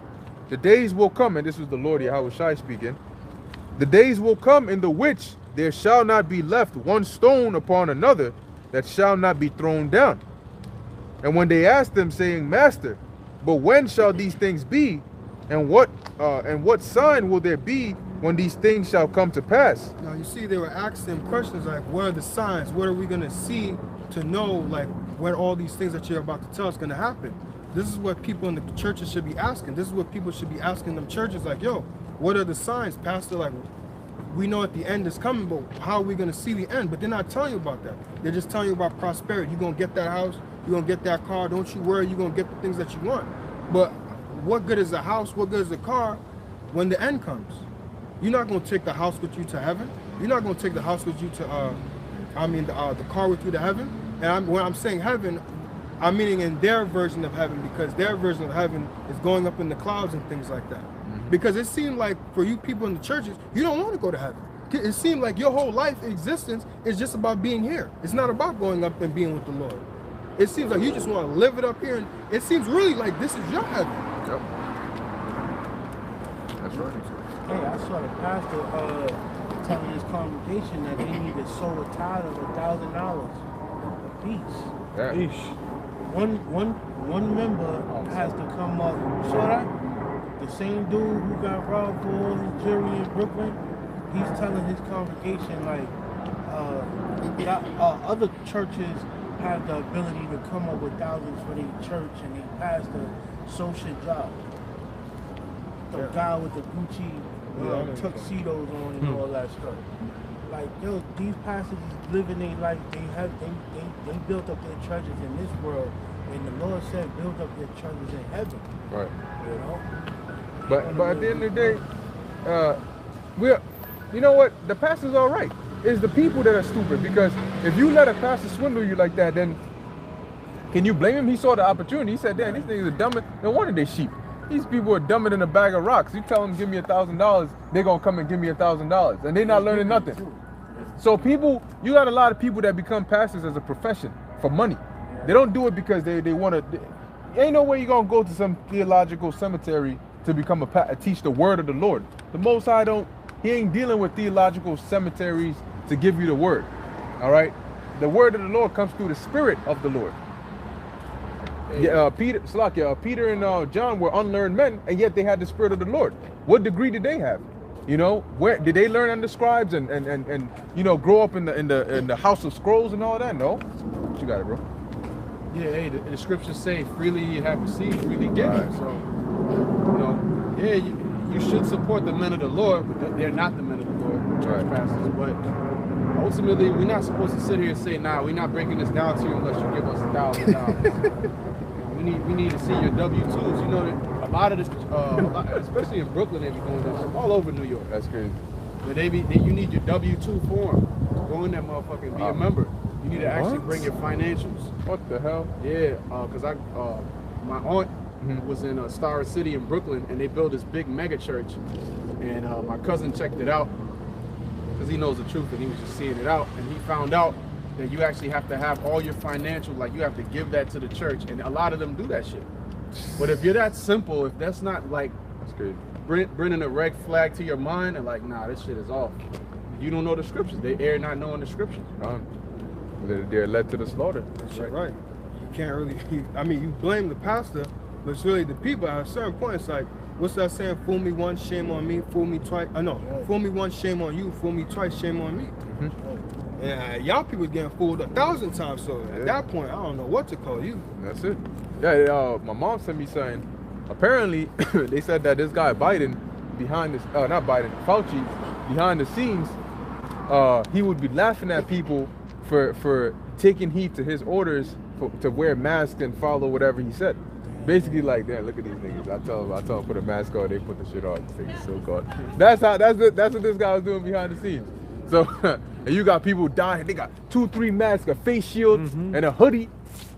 the days will come, and this was the Lord Yahushua speaking, the days will come in the which there shall not be left one stone upon another that shall not be thrown down. And when they asked him, saying, Master, but when shall these things be? And what sign will there be when these things shall come to pass? Now you see, they were asking questions like, what are the signs? What are we gonna see to know like when all these things that you're about to tell us gonna happen? This is what people in the churches should be asking. This is what people should be asking them churches, like, yo, what are the signs, Pastor? Like, we know at the end is coming, but how are we gonna see the end? But they're not telling you about that. They're just telling you about prosperity. You're gonna get that house, you're gonna get that car, don't you worry, you're gonna get the things that you want. But what good is a house, what good is a car when the end comes? You're not gonna take the house with you to heaven. You're not gonna take the house with you to, the car with you to heaven. And when I'm saying heaven, I'm meaning in their version of heaven, because their version of heaven is going up in the clouds and things like that. Because it seemed like for you people in the churches, you don't want to go to heaven. It seemed like your whole life existence is just about being here. It's not about going up and being with the Lord. It seems like you just want to live it up here, and it seems really like this is your heaven. Yep. That's right. Hey, I saw the pastor telling his congregation that they need to sow a tithe of $1,000 apiece. Yeah. One member has to come up. You saw that? The same dude who got robbed for his jewelry in Brooklyn, he's telling his congregation like other churches have the ability to come up with thousands for their church, and they pass the social job. The guy with the Gucci tuxedos on and all that stuff. Like, yo, these pastors is living their life. They built up their treasures in this world, and the Lord said, build up your treasures in heaven. Right. You know. But at the end of the day, you know what? The pastor's all right. It's the people that are stupid, because if you let a pastor swindle you like that, then can you blame him? He saw the opportunity. He said, damn, these niggas are dumber. No wonder they sheep. These people are dumber than a bag of rocks. You tell them, give me $1,000, they're going to come and give me $1,000. And they're not learning nothing. So people, you got a lot of people that become pastors as a profession for money. They don't do it because they want to. Ain't no way you're going to go to some theological cemetery to become teach the word of the Lord. The Most High he ain't dealing with theological cemeteries to give you the word. All right? The word of the Lord comes through the spirit of the Lord. Peter and John were unlearned men, and yet they had the spirit of the Lord. What degree did they have? You know, where did they learn under scribes and you know, grow up in the house of scrolls and all that? No. What you got it, bro? Yeah, hey, the scriptures say freely you have received, freely give. Right. So, you know, yeah, you should support the men of the Lord, but they're not the men of the Lord, church pastors. But ultimately, we're not supposed to sit here and say, nah, we're not breaking this down to you unless you give us $1,000. we need to see your W-2s. You know that a lot of this, especially in Brooklyn, they be doing this all over New York. That's crazy. But you need your W-2 form to go in that motherfucker and be a member. You need to actually bring your financials. What the hell? Yeah, because my aunt was in Star City in Brooklyn, and they built this big mega church. And my cousin checked it out because he knows the truth, and he was just seeing it out. And he found out that you actually have to have all your financial, like you have to give that to the church, and a lot of them do that shit. But if you're that simple, if that's not like, that's crazy, bringing a red flag to your mind and like, nah, this shit is off. You don't know the scriptures. They err not knowing the scriptures. They're led to the slaughter. That's right. You can't really, you blame the pastor, but it's really the people. At a certain point, it's like, what's that saying? Fool me once, shame on me. Fool me twice. Fool me once, shame on you. Fool me twice, shame on me. And y'all people getting fooled 1,000 times. So at that point, I don't know what to call you. That's it. Yeah, my mom sent me saying, apparently, they said that this guy Biden, Fauci, behind the scenes, he would be laughing at people for taking heed to his orders to wear masks and follow whatever he said. Basically like that. Look at these niggas. I tell them put a mask on. They put the shit on. This thing is so cold. That's what this guy was doing behind the scenes. So and you got people dying. They got 2-3 masks, a face shield, and a hoodie.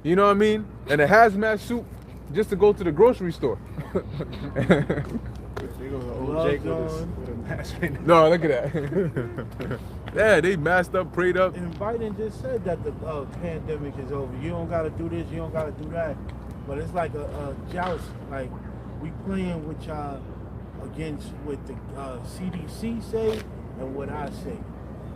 You know what I mean? And a hazmat suit just to go to the grocery store. They go to old Jake with a mask right now. No, look at that. Yeah, they masked up, prayed up. And Biden just said that the pandemic is over. You don't gotta do this, you don't gotta do that. But it's like a jealousy. Like we playing with y'all against what the CDC say and what I say.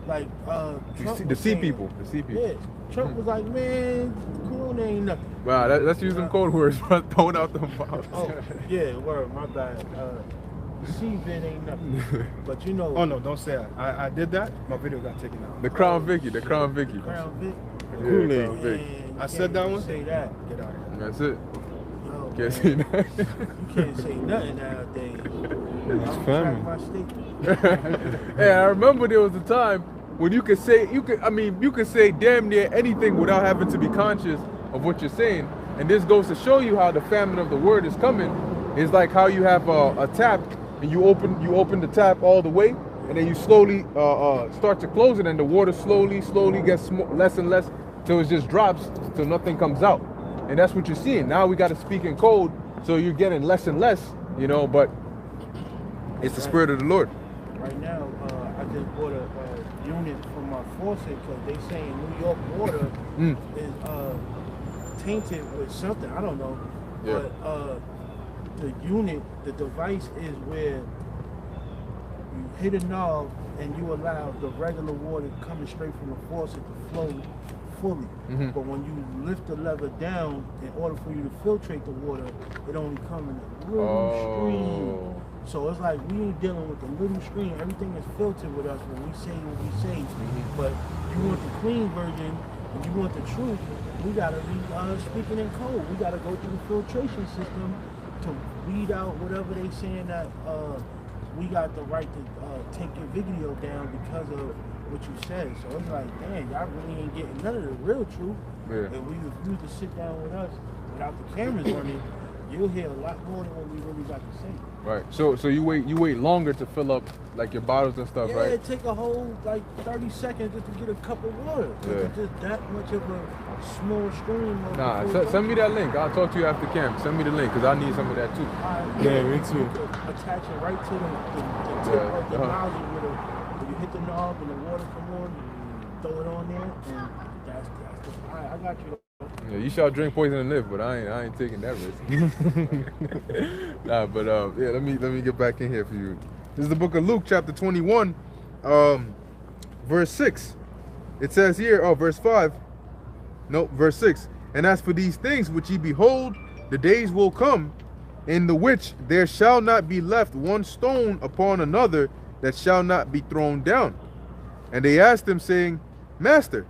Like Trump The was sea saying, people. The sea people. Yeah, Trump was like, man, corona ain't nothing. Wow, let's use some code words. Throwing out the bombs. Oh, yeah, word, my bad. C-vid ain't nothing. But you know. Oh no, don't say that. I did that. My video got taken out. The Crown Vicky. The Crown Vicky. Crown Vic. Yeah, Crown Vic. I said that one? Say that. Get out of here. That's it. Yo, Can't say that. you can't say nothing nowadays. It's I'm family. my statement. Yeah, I remember there was a time when you could say damn near anything without having to be conscious of what you're saying. And this goes to show you how the famine of the word is coming. It's like how you have a tap and you open the tap all the way, and then you slowly start to close it, and the water slowly gets less and less till it just drops till nothing comes out. And that's what you're seeing. Now we got to speak in code, so you're getting less and less, you know, but it's the spirit of the Lord. Right now, I just bought a unit for my faucet because they saying New York water is tainted with something. I don't know. Yeah. But the unit, the device is where you hit a knob and you allow the regular water coming straight from the faucet to flow fully. But when you lift the lever down, in order for you to filtrate the water, it only comes in a little stream. So it's like we ain't dealing with the little stream. Everything is filtered with us when we say what we say. But you want the clean version and you want the truth, we gotta be speaking in code. We gotta go through the filtration system to weed out whatever they saying that we got the right to take your video down because of what you said. So it's like, damn, y'all really ain't getting none of the real truth. Yeah. And we refuse to sit down with us without the cameras running, you'll hear a lot more than what we really got to say. Right. So you wait longer to fill up like your bottles and stuff, Yeah, right? it take a whole like 30 seconds just to get a cup of water. Yeah. It's just that much of a small stream. Of Nah, send me that link. I'll talk to you after camp. Send me the link because I need some of that too. Yeah, me too. Attach it right to the tip of the nozzle when you hit the knob and the water come on, you throw it on there, and that's I got you. Yeah, you shall drink poison and live, but I ain't taking that risk. Nah, but yeah, let me get back in here for you. This is the book of Luke, chapter 21, verse 6. It says here, verse 5. No, verse 6. And as for these things which ye behold, the days will come, in the which there shall not be left one stone upon another that shall not be thrown down. And they asked him, saying, Master,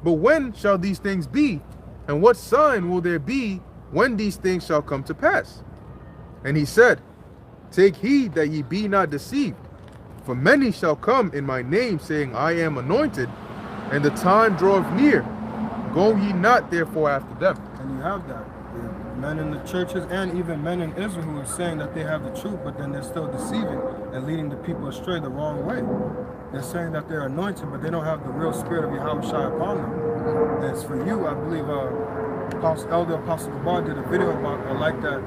but when shall these things be? And what sign will there be when these things shall come to pass? And he said, Take heed that ye be not deceived. For many shall come in my name, saying, I am anointed, and the time draweth near. Go ye not therefore after them. And you have that. Men in the churches and even men in Israel who are saying that they have the truth, but then they're still deceiving and leading the people astray the wrong way. They're saying that they're anointed, but they don't have the real spirit of Yahweh Shai upon them. As for you, I believe Elder Apostle Gabar did a video about like that.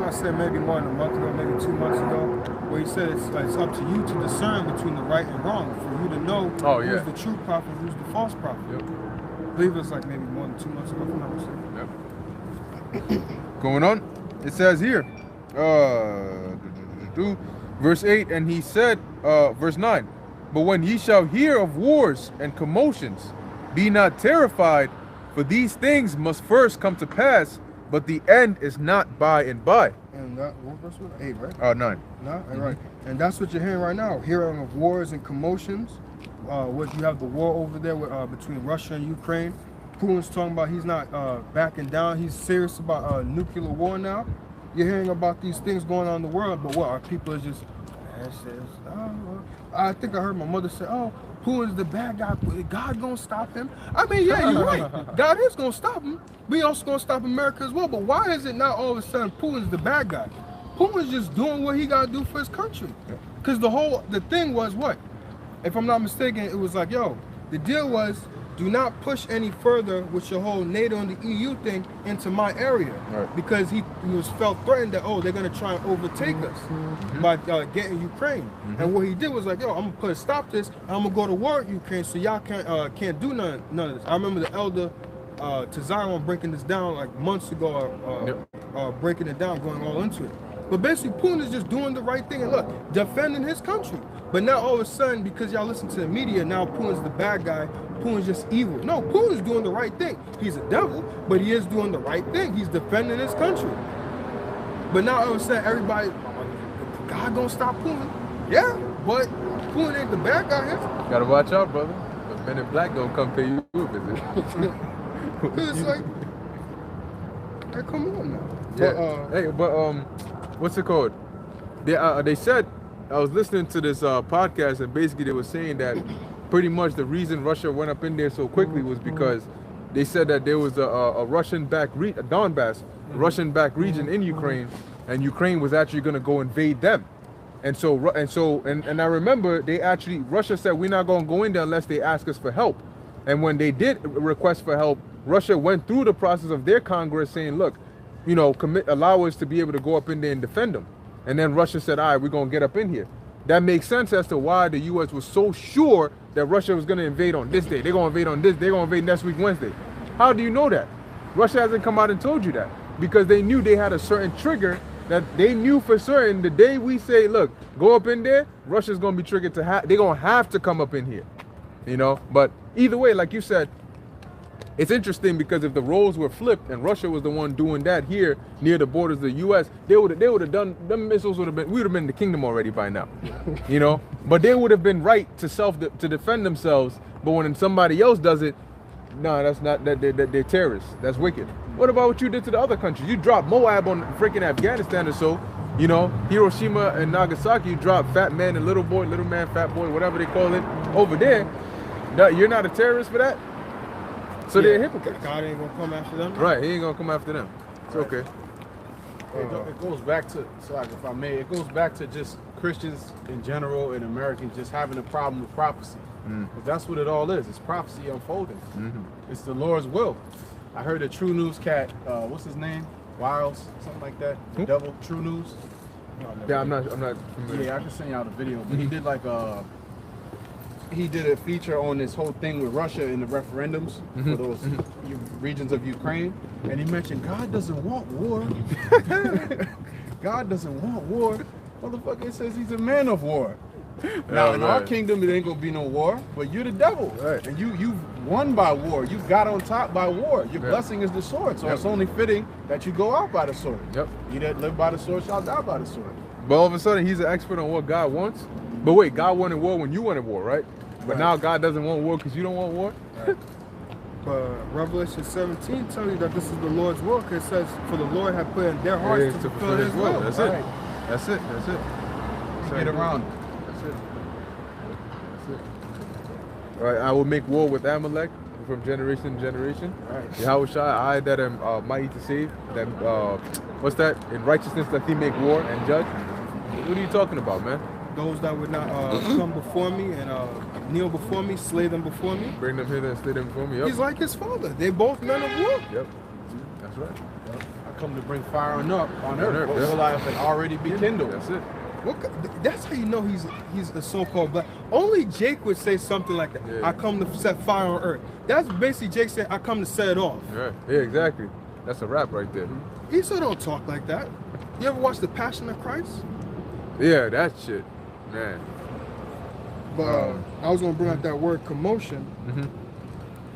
I said maybe more than a month ago, maybe 2 months ago, where he said it's up to you to discern between the right and wrong, for you to know who's the true prophet, who's the false prophet. Yep. I believe it's like maybe more than 2 months ago, if I'm not mistaken. Yep. Going on, it says here, verse 8, and he said, verse 9, but when ye shall hear of wars and commotions, be not terrified, for these things must first come to pass, but the end is not by and by. And that, what verse was it? 8, right? 9. No, right. And that's what you're hearing right now, hearing of wars and commotions. What you have the war over there with, between Russia and Ukraine. Putin's talking about he's not backing down. He's serious about nuclear war now. You're hearing about these things going on in the world, but what our people are just, and says, oh, I think I heard my mother say, oh, Putin's the bad guy. God gonna stop him? I mean, yeah, you're right. God is gonna stop him. We also gonna stop America as well. But why is it not all of a sudden Putin's the bad guy? Putin's just doing what he gotta do for his country. Because the thing was what? If I'm not mistaken, it was like, yo, the deal was, do not push any further with your whole NATO and the EU thing into my area. Right. Because he felt threatened that, oh, they're going to try and overtake us by getting Ukraine. And what he did was like, yo, I'm going to put a stop to this. I'm going to go to war with Ukraine so y'all can't do none of this. I remember the elder to Zion breaking this down like months ago, breaking it down, going all into it. But basically, Putin is just doing the right thing and look, defending his country. But now all of a sudden, because y'all listen to the media, now Putin's the bad guy. Putin's just evil. No, Putin's doing the right thing. He's a devil, but he is doing the right thing. He's defending his country. But now all of a sudden, everybody, God gonna stop Putin? Yeah, but Putin ain't the bad guy here. Gotta watch out, brother. The men in black gonna come pay you a visit. It's like, hey, come on now. Yeah. But, what's it called? They said, I was listening to this podcast, and basically they were saying that pretty much the reason Russia went up in there so quickly was because they said that there was a Russian-backed Donbass, Russian-backed region in Ukraine, and Ukraine was actually going to go invade them. And I remember Russia said, we're not going to go in there unless they ask us for help. And when they did request for help, Russia went through the process of their Congress saying, look, you know, allow us to be able to go up in there and defend them. And then Russia said, all right, we're going to get up in here. That makes sense as to why the U.S. was so sure that Russia was going to invade on this day. They're going to invade on this. They're going to invade next week, Wednesday. How do you know that? Russia hasn't come out and told you that. Because they knew they had a certain trigger that they knew for certain the day we say, look, go up in there, Russia's going to be triggered to they're going to have to come up in here. You know, but either way, like you said, it's interesting because if the roles were flipped and Russia was the one doing that here near the borders of the U.S., they would have done, them missiles we would have been in the kingdom already by now, you know. But they would have been right to defend themselves. But when somebody else does it, no, that's not that they're terrorists. That's wicked. What about what you did to the other countries? You dropped Moab on freaking Afghanistan or so, you know. Hiroshima and Nagasaki, you dropped fat man and little boy, little man, fat boy, whatever they call it over there. No, you're not a terrorist for that. So they're hypocrites. God ain't gonna come after them. Right, he ain't gonna come after them. It's okay. It goes back to, sorry if I may, it goes back to just Christians in general and Americans just having a problem with prophecy. But that's what it all is. It's prophecy unfolding. It's the Lord's will. I heard a True News cat, what's his name? Wiles, something like that. The Devil, True News. Yeah, I'm not familiar. Yeah, I can send you out a video. But he did like he did a feature on this whole thing with Russia and the referendums for those regions of Ukraine, and he mentioned God doesn't want war. God doesn't want war. Motherfucker says he's a man of war. Now in our kingdom it ain't gonna be no war, but you're the devil, and you've won by war. You got on top by war. Your blessing is the sword, so it's only fitting that you go out by the sword. He that live by the sword shall die by the sword. But all of a sudden he's an expert on what God wants. But wait, God wanted war when you wanted war, right? But now God doesn't want war because you don't want war? Revelation 17 tells you that this is the Lord's will, because it says, for the Lord had put in their hearts to fulfill his will. That's it. That's it. That's it. Get around it. That's it. That's it. All right, I will make war with Amalek from generation to generation. Yahushua, I that am mighty to save. That what's that? In righteousness that he make war and judge. What are you talking about, man? Those that would not come before me and kneel before me, slay them before me. Bring them here and slay them before me. Yep. He's like his father. They both men of war. Yep. That's right. I come to bring fire on earth. What will I have already be kindled? That's it. That's how you know he's a so-called black. Only Jake would say something like that. Yeah. I come to set fire on earth. That's basically Jake saying, I come to set it off. Right. Yeah, exactly. That's a rap right there. Esau don't talk like that. You ever watch The Passion of Christ? Yeah, that shit. Man. But I was going to bring out that word commotion.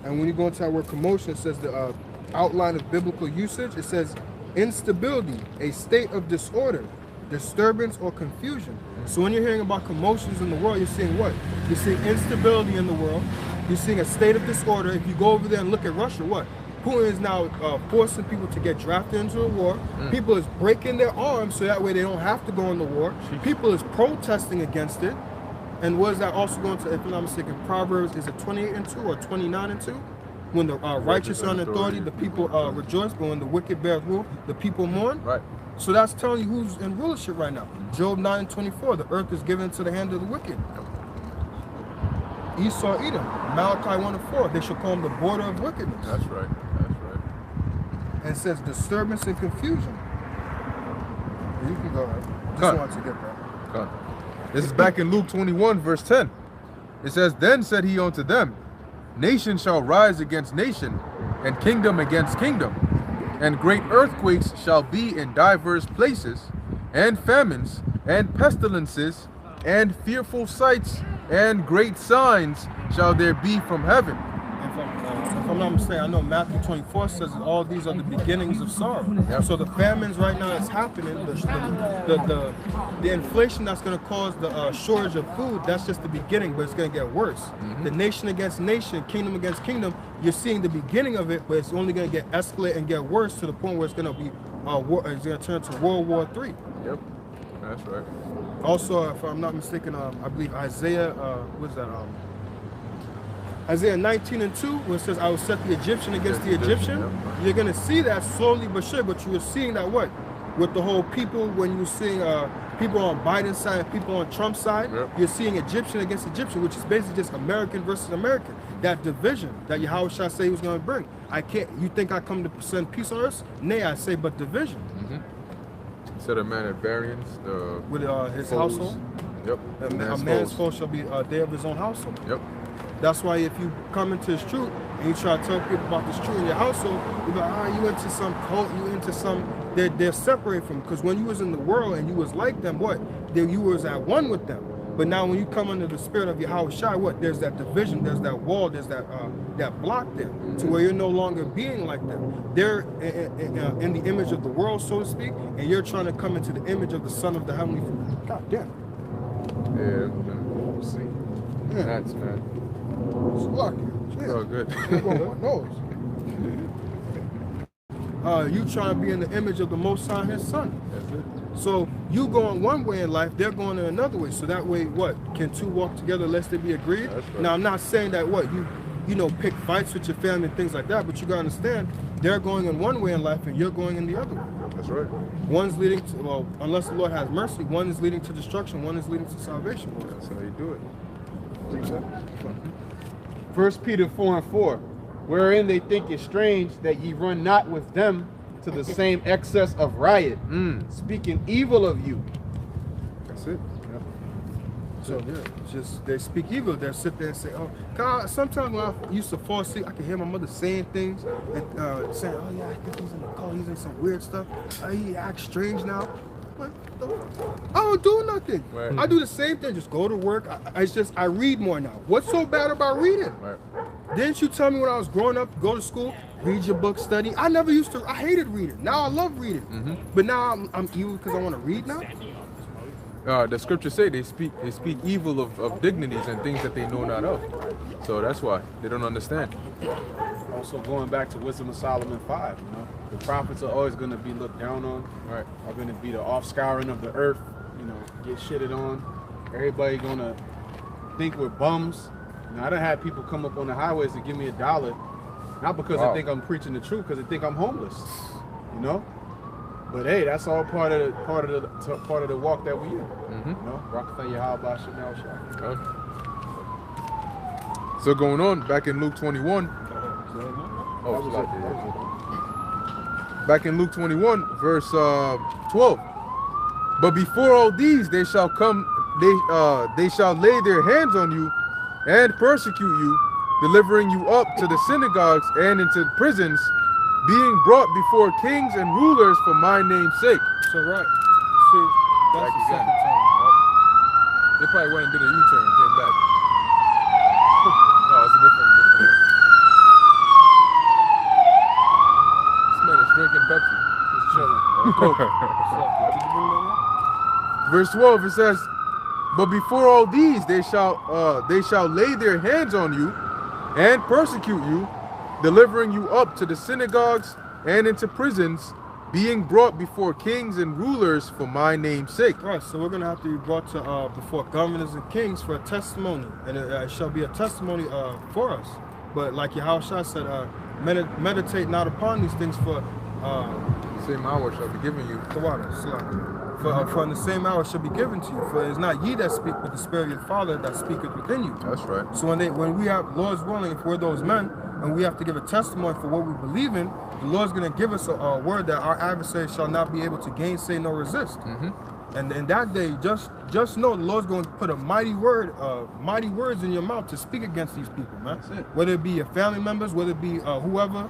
And when you go into that word commotion, it says the outline of biblical usage. It says instability, a state of disorder, disturbance, or confusion. So when you're hearing about commotions in the world, you're seeing what? You're seeing instability in the world. You're seeing a state of disorder. If you go over there and look at Russia, what? Putin is now forcing people to get drafted into a war. People is breaking their arms so that way they don't have to go in the war. People is protesting against it. And what is that also going to, if I'm not mistaken, Proverbs, is it 28:2 or 29:2? When the righteous are in authority, the people rejoice, but when the wicked bear rule, the people mourn. Right. So that's telling you who's in rulership right now. Job 9:24, the earth is given into the hand of the wicked. Esau, Edom, Malachi 1:4, they shall call them the border of wickedness. That's right. That's right. And it says disturbance and confusion. You can go ahead. Just Cut. wanted to get that. Come. This is back in Luke 21, verse 10. It says, Then said he unto them, Nation shall rise against nation, and kingdom against kingdom, and great earthquakes shall be in divers places, and famines, and pestilences, and fearful sights, and great signs shall there be from heaven. If I'm not mistaken, I know Matthew 24 says that all these are the beginnings of sorrow. Yep. So the famines right now is happening. The inflation that's going to cause the shortage of food, that's just the beginning, but it's going to get worse. The nation against nation, kingdom against kingdom, you're seeing the beginning of it, but it's only going to get escalate and get worse to the point where it's going to be it's going to turn to World War III. Yep, that's right. Also, if I'm not mistaken, I believe Isaiah, Isaiah 19:2, where it says, I will set the Egyptian against the Egyptian. Yep. You're going to see that slowly but sure, but you were seeing that what? With the whole people, when you were seeing people on Biden's side, people on Trump's side, you're seeing Egyptian against Egyptian, which is basically just American versus American. That division that Yahweh shall say he was going to bring. You think I come to send peace on earth? Nay, I say, but division. Set a man at variance. With his foes. hustle. Yep. A man's foe shall be a day of his own household. Yep. That's why if you come into his truth and you try to tell people about this truth in your household, you're like, you into some cult, you into some, they're separated from, because when you was in the world and you was like them, you was at one with them. But now when you come under the spirit of Yahweh Shai, there's that division, there's that wall, there's that block there, to where you're no longer being like them. They're in the image of the world, so to speak, and you're trying to come into the image of the Son of the Heavenly Father. God damn. Yeah, we'll see. Yeah. That's man. It's lucky. It's all good. You trying to be in the image of the Most High, His Son. That's it. So you going one way in life, they're going in another way. So that way, can two walk together lest they be agreed? That's right. Now I'm not saying that you pick fights with your family and things like that, but you gotta understand they're going in one way in life and you're going in the other way. That's right. One's leading to, unless the Lord has mercy, one is leading to destruction, one is leading to salvation. That's how you do it. 1 Peter 4:4, wherein they think it strange that ye run not with them to the same excess of riot, speaking evil of you. That's it. Yep. So just they speak evil. They'll sit there and say, "Oh, God." Sometimes when I used to fall asleep, I could hear my mother saying things and saying, "Oh yeah, I think he's in the cult. He's in some weird stuff. He acts strange now." What the? I don't do nothing. Right. I do the same thing. Just go to work. I read more now. What's so bad about reading? Right. Didn't you tell me when I was growing up, go to school, read your book, study? I never used to. I hated reading. Now I love reading. But now I'm evil because I want to read now. The scriptures say they speak evil of dignities and things that they know not of. So that's why they don't understand. Also going back to Wisdom of Solomon 5, the prophets are always going to be looked down on, Right. are going to be the offscouring of the earth, get shitted on. Everybody going to think we're bums. I done had people come up on the highways and give me $1, not because they think I'm preaching the truth, because they think I'm homeless, But hey, that's all part of the walk that we in. Rakatha Yahweh Shem Shai. So going on, back in Luke 21. Back in Luke 21, verse 12. But before all these, they shall come. They shall lay their hands on you and persecute you, delivering you up to the synagogues and into prisons, being brought before kings and rulers for my name's sake. So see, that's the second time. They probably went and did a U-turn and came back. No, it's a different. This man is drinking Pepsi. He's chilling. Verse 12, it says, but before all these, they shall lay their hands on you and persecute you, delivering you up to the synagogues and into prisons, being brought before kings and rulers for my name's sake. Right, so we're going to have to be brought to before governors and kings for a testimony, and it shall be a testimony for us. But like Yahushua said, meditate not upon these things, for The same hour shall be given you. for in the same hour shall be given to you. For it is not ye that speak, but the Spirit of your Father that speaketh within you. That's right. So when we have, Lord's willing, if we're those men, and we have to give a testimony for what we believe in, the Lord's going to give us a word that our adversary shall not be able to gainsay nor resist. And in that day, just know the Lord's going to put a mighty words in your mouth to speak against these people, man. That's it. Whether it be your family members, whether it be whoever.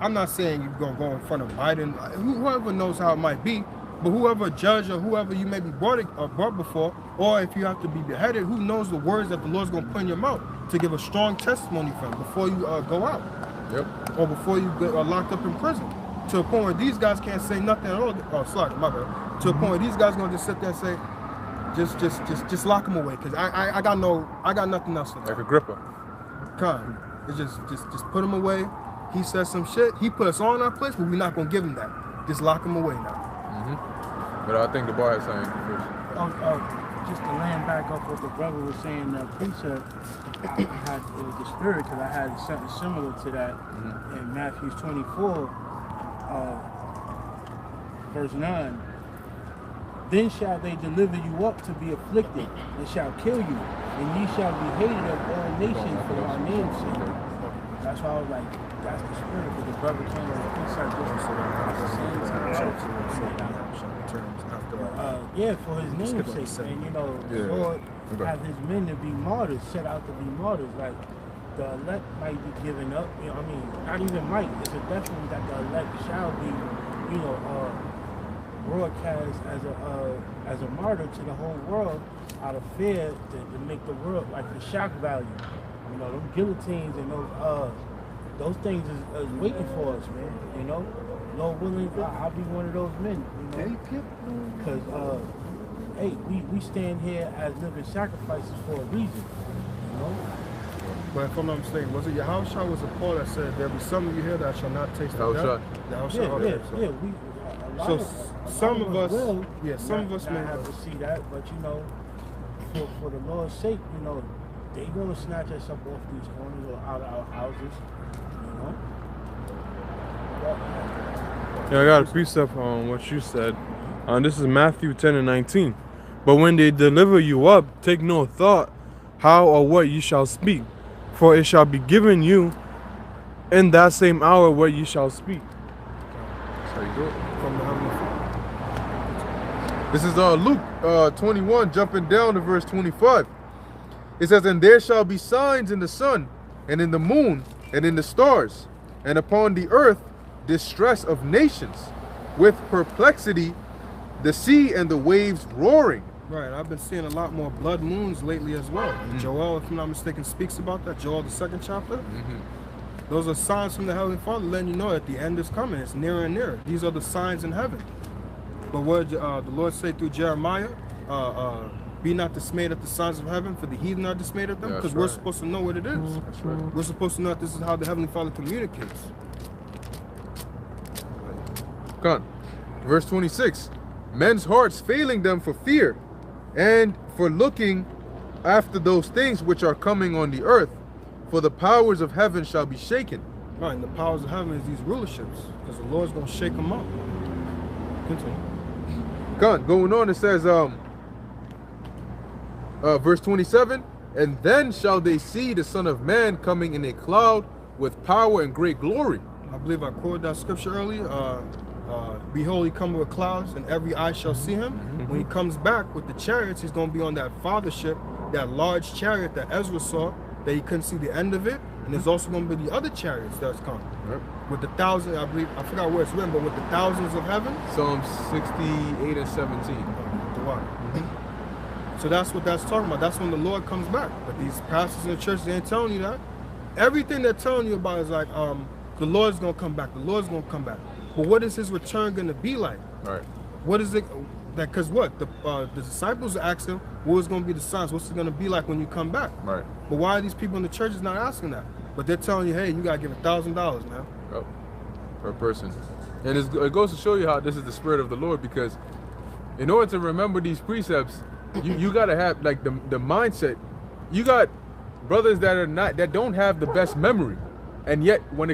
I'm not saying you're going to go in front of Biden. Whoever knows how it might be. But whoever judge or whoever you may be brought before, or if you have to be beheaded, who knows the words that the Lord's going to put in your mouth to give a strong testimony from before you go out. Yep. Or before you get locked up in prison. To a point where these guys can't say nothing at all. Oh, sorry, my bad. To a point where these guys going to just sit there and say, just lock them away, because I got nothing else for that. Like Agrippa. It's just put him away. He says some shit. He put us all in our place, but we're not going to give him that. Just lock him away now. But I think the bar is saying first. Just to land back off what the brother was saying, preacher, I had the spirit, because I had something similar to that in Matthew 24, verse 9. Then shall they deliver you up to be afflicted, and shall kill you, and ye shall be hated of all nations for my name's sake. That's why I was like, that's the spirit, because the brother came with a precept yeah, for his name's sake. And the Lord have his men to be martyrs, set out to be martyrs. Like, the elect might be given up. I mean, not even might. It's a definitely that the elect shall be, broadcast as a martyr to the whole world out of fear to make the world, like the shock value. Those guillotines and those things is waiting for us, man. Lord willing, I'll be one of those men, because hey, we stand here as living sacrifices for a reason, But if I'm not mistaken, was it Yahushua or was it Paul that said, there'll be some of you here that shall not taste the death? So some of us may have to see that, but for the Lord's sake, they're gonna snatch us up off these corners or out of our houses, Yeah, I got a precept on what you said. This is Matthew 10:19. But when they deliver you up, take no thought how or what you shall speak, for it shall be given you in that same hour what you shall speak. That's how you do it. from the Heavenly Father. This is Luke 21, jumping down to verse 25. It says, and there shall be signs in the sun, and in the moon, and in the stars, and upon the earth distress of nations, with perplexity, the sea and the waves roaring. Right, I've been seeing a lot more blood moons lately as well. Joel, if I'm not mistaken, speaks about that. Joel, the 2nd chapter. Those are signs from the Heavenly Father letting you know that the end is coming. It's nearer and nearer. These are the signs in heaven. But what the Lord say through Jeremiah, be not dismayed at the signs of heaven, for the heathen are dismayed at them, because we're supposed to know what it is. That's right. We're supposed to know that this is how the Heavenly Father communicates. Come on. Verse 26. Men's hearts failing them for fear, and for looking after those things which are coming on the earth, for the powers of heaven shall be shaken. Right, and the powers of heaven is these rulerships, because the Lord's going to shake them up. Continue. Come on. Going on, it says, verse 27, and then shall they see the Son of Man coming in a cloud with power and great glory. I believe I quoted that scripture earlier. Behold, he cometh with clouds, and every eye shall see him. When he comes back with the chariots, he's going to be on that fathership, that large chariot that Ezra saw, that he couldn't see the end of it. And there's also going to be the other chariots that's coming. With the thousands, I believe, I forgot where it's written, but with the thousands of heaven. Psalm 68 and 17. The water. So that's what that's talking about. That's when the Lord comes back. But these pastors in the church, they ain't telling you that. Everything they're telling you about is like, the Lord's going to come back. The Lord's going to come back. But what is his return going to be like? Right. What is it? That because what the disciples asked him, what was going to be the signs? What's it going to be like when you come back? Right. But why are these people in the churches not asking that? But they're telling you, hey, you gotta give $1,000 now. Yep. Per person. And it goes to show you how this is the Spirit of the Lord, because in order to remember these precepts, you gotta have like the mindset. You got brothers that don't have the best memory, and yet when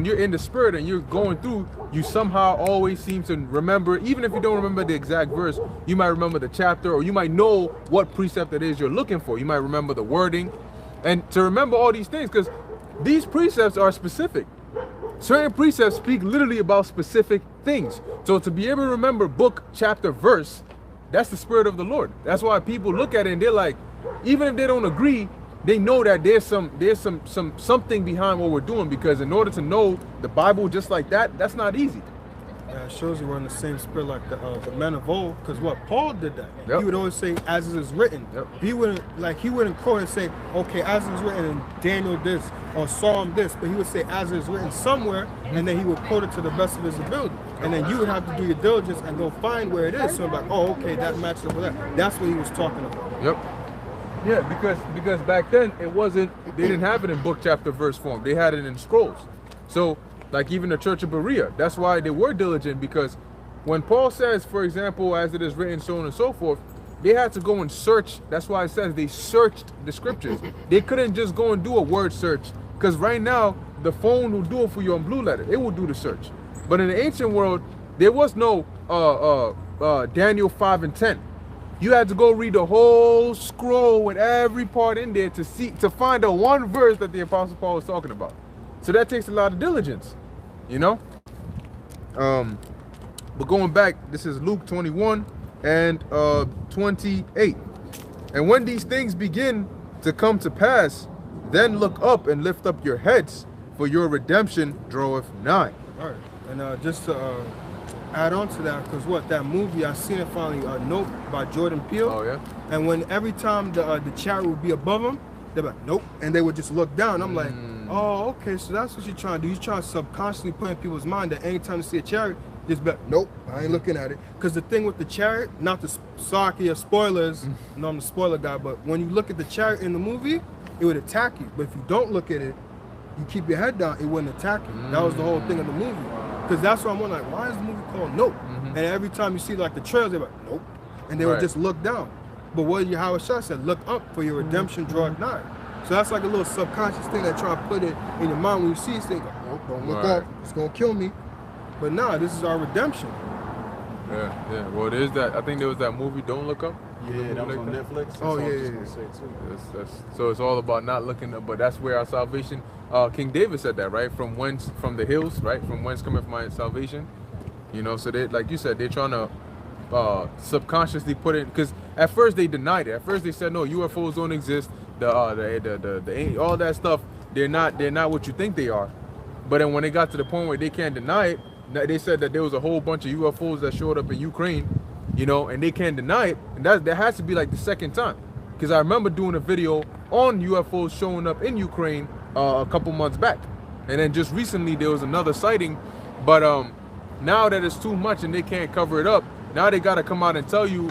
you're in the Spirit and you're going through, you somehow always seem to remember. Even if you don't remember the exact verse, you might remember the chapter, or you might know what precept it is you're looking for. You might remember the wording, and to remember all these things, because these precepts are specific. Certain precepts speak literally about specific things. So to be able to remember book, chapter, verse, that's the Spirit of the Lord. That's why people look at it and they're like, even if they don't agree, they know that there's something behind what we're doing, because in order to know the Bible just like that, that's not easy. Yeah, it shows you we're in the same spirit like the men of old, because what Paul did that. Yep. He would always say, as it is written. Yep. He wouldn't quote and say, okay, as it is written in Daniel this or Psalm this, but he would say, as it is written somewhere, and then he would quote it to the best of his ability. And then you would have to do your diligence and go find where it is. So I'm like, oh, okay, that matches up with that. That's what he was talking about. Yep. Yeah, because back then they didn't have it in book, chapter, verse form. They had it in scrolls. So like even the Church of Berea, that's why they were diligent, because when Paul says, for example, as it is written, so on and so forth, they had to go and search. That's why it says they searched the scriptures. They couldn't just go and do a word search, because right now the phone will do it for you on Blue Letter. It will do the search. But in the ancient world, there was no Daniel 5 and 10. You had to go read the whole scroll with every part in there to find the one verse that the Apostle Paul was talking about. So that takes a lot of diligence, you know. But going back, this is Luke 21 and 28. And when these things begin to come to pass, then look up and lift up your heads, for your redemption draweth nigh. All right. And just to add on to that, because that movie, I seen it finally, Nope by Jordan Peele. Oh, yeah? And when every time the chariot would be above them, they're like, nope. And they would just look down. I'm like, oh, okay, so that's what you're trying to do. You're trying to subconsciously put in people's mind that anytime they see a chariot, just be like, nope, I ain't looking at it. Because the thing with the chariot, not to sorry or spoilers, no, I'm the spoiler guy, but when you look at the chariot in the movie, it would attack you. But if you don't look at it, you keep your head down, it wouldn't attack you. That was the whole thing of the movie. Because that's why I'm wondering, like, why is the movie called Nope? And every time you see like the trails, they're like, nope. And they would just look down. But what Howard Shot said, look up, for your redemption draweth nigh. So that's like a little subconscious thing that try to put it in your mind when you see this thing. Like, nope, don't look up, it's gonna kill me. But nah, this is our redemption. Yeah. Well, there's that. I think there was that movie, Don't Look Up. Yeah, that was on Netflix. That's Oh, all I was yeah, just yeah. gonna say, too. So it's all about not looking up, but that's where our salvation. King David said that, right? From the hills, right? From whence cometh my salvation. You know, so they, like you said, they're trying to subconsciously put it, because at first they denied it. At first they said no, UFOs don't exist. The all that stuff, they're not what you think they are. But then when they got to the point where they can't deny it, they said that there was a whole bunch of UFOs that showed up in Ukraine, you know, and they can't deny it. And that has to be like the second time, because I remember doing a video on UFOs showing up in Ukraine a couple months back, and then just recently there was another sighting. But now that it's too much and they can't cover it up, now they got to come out and tell you,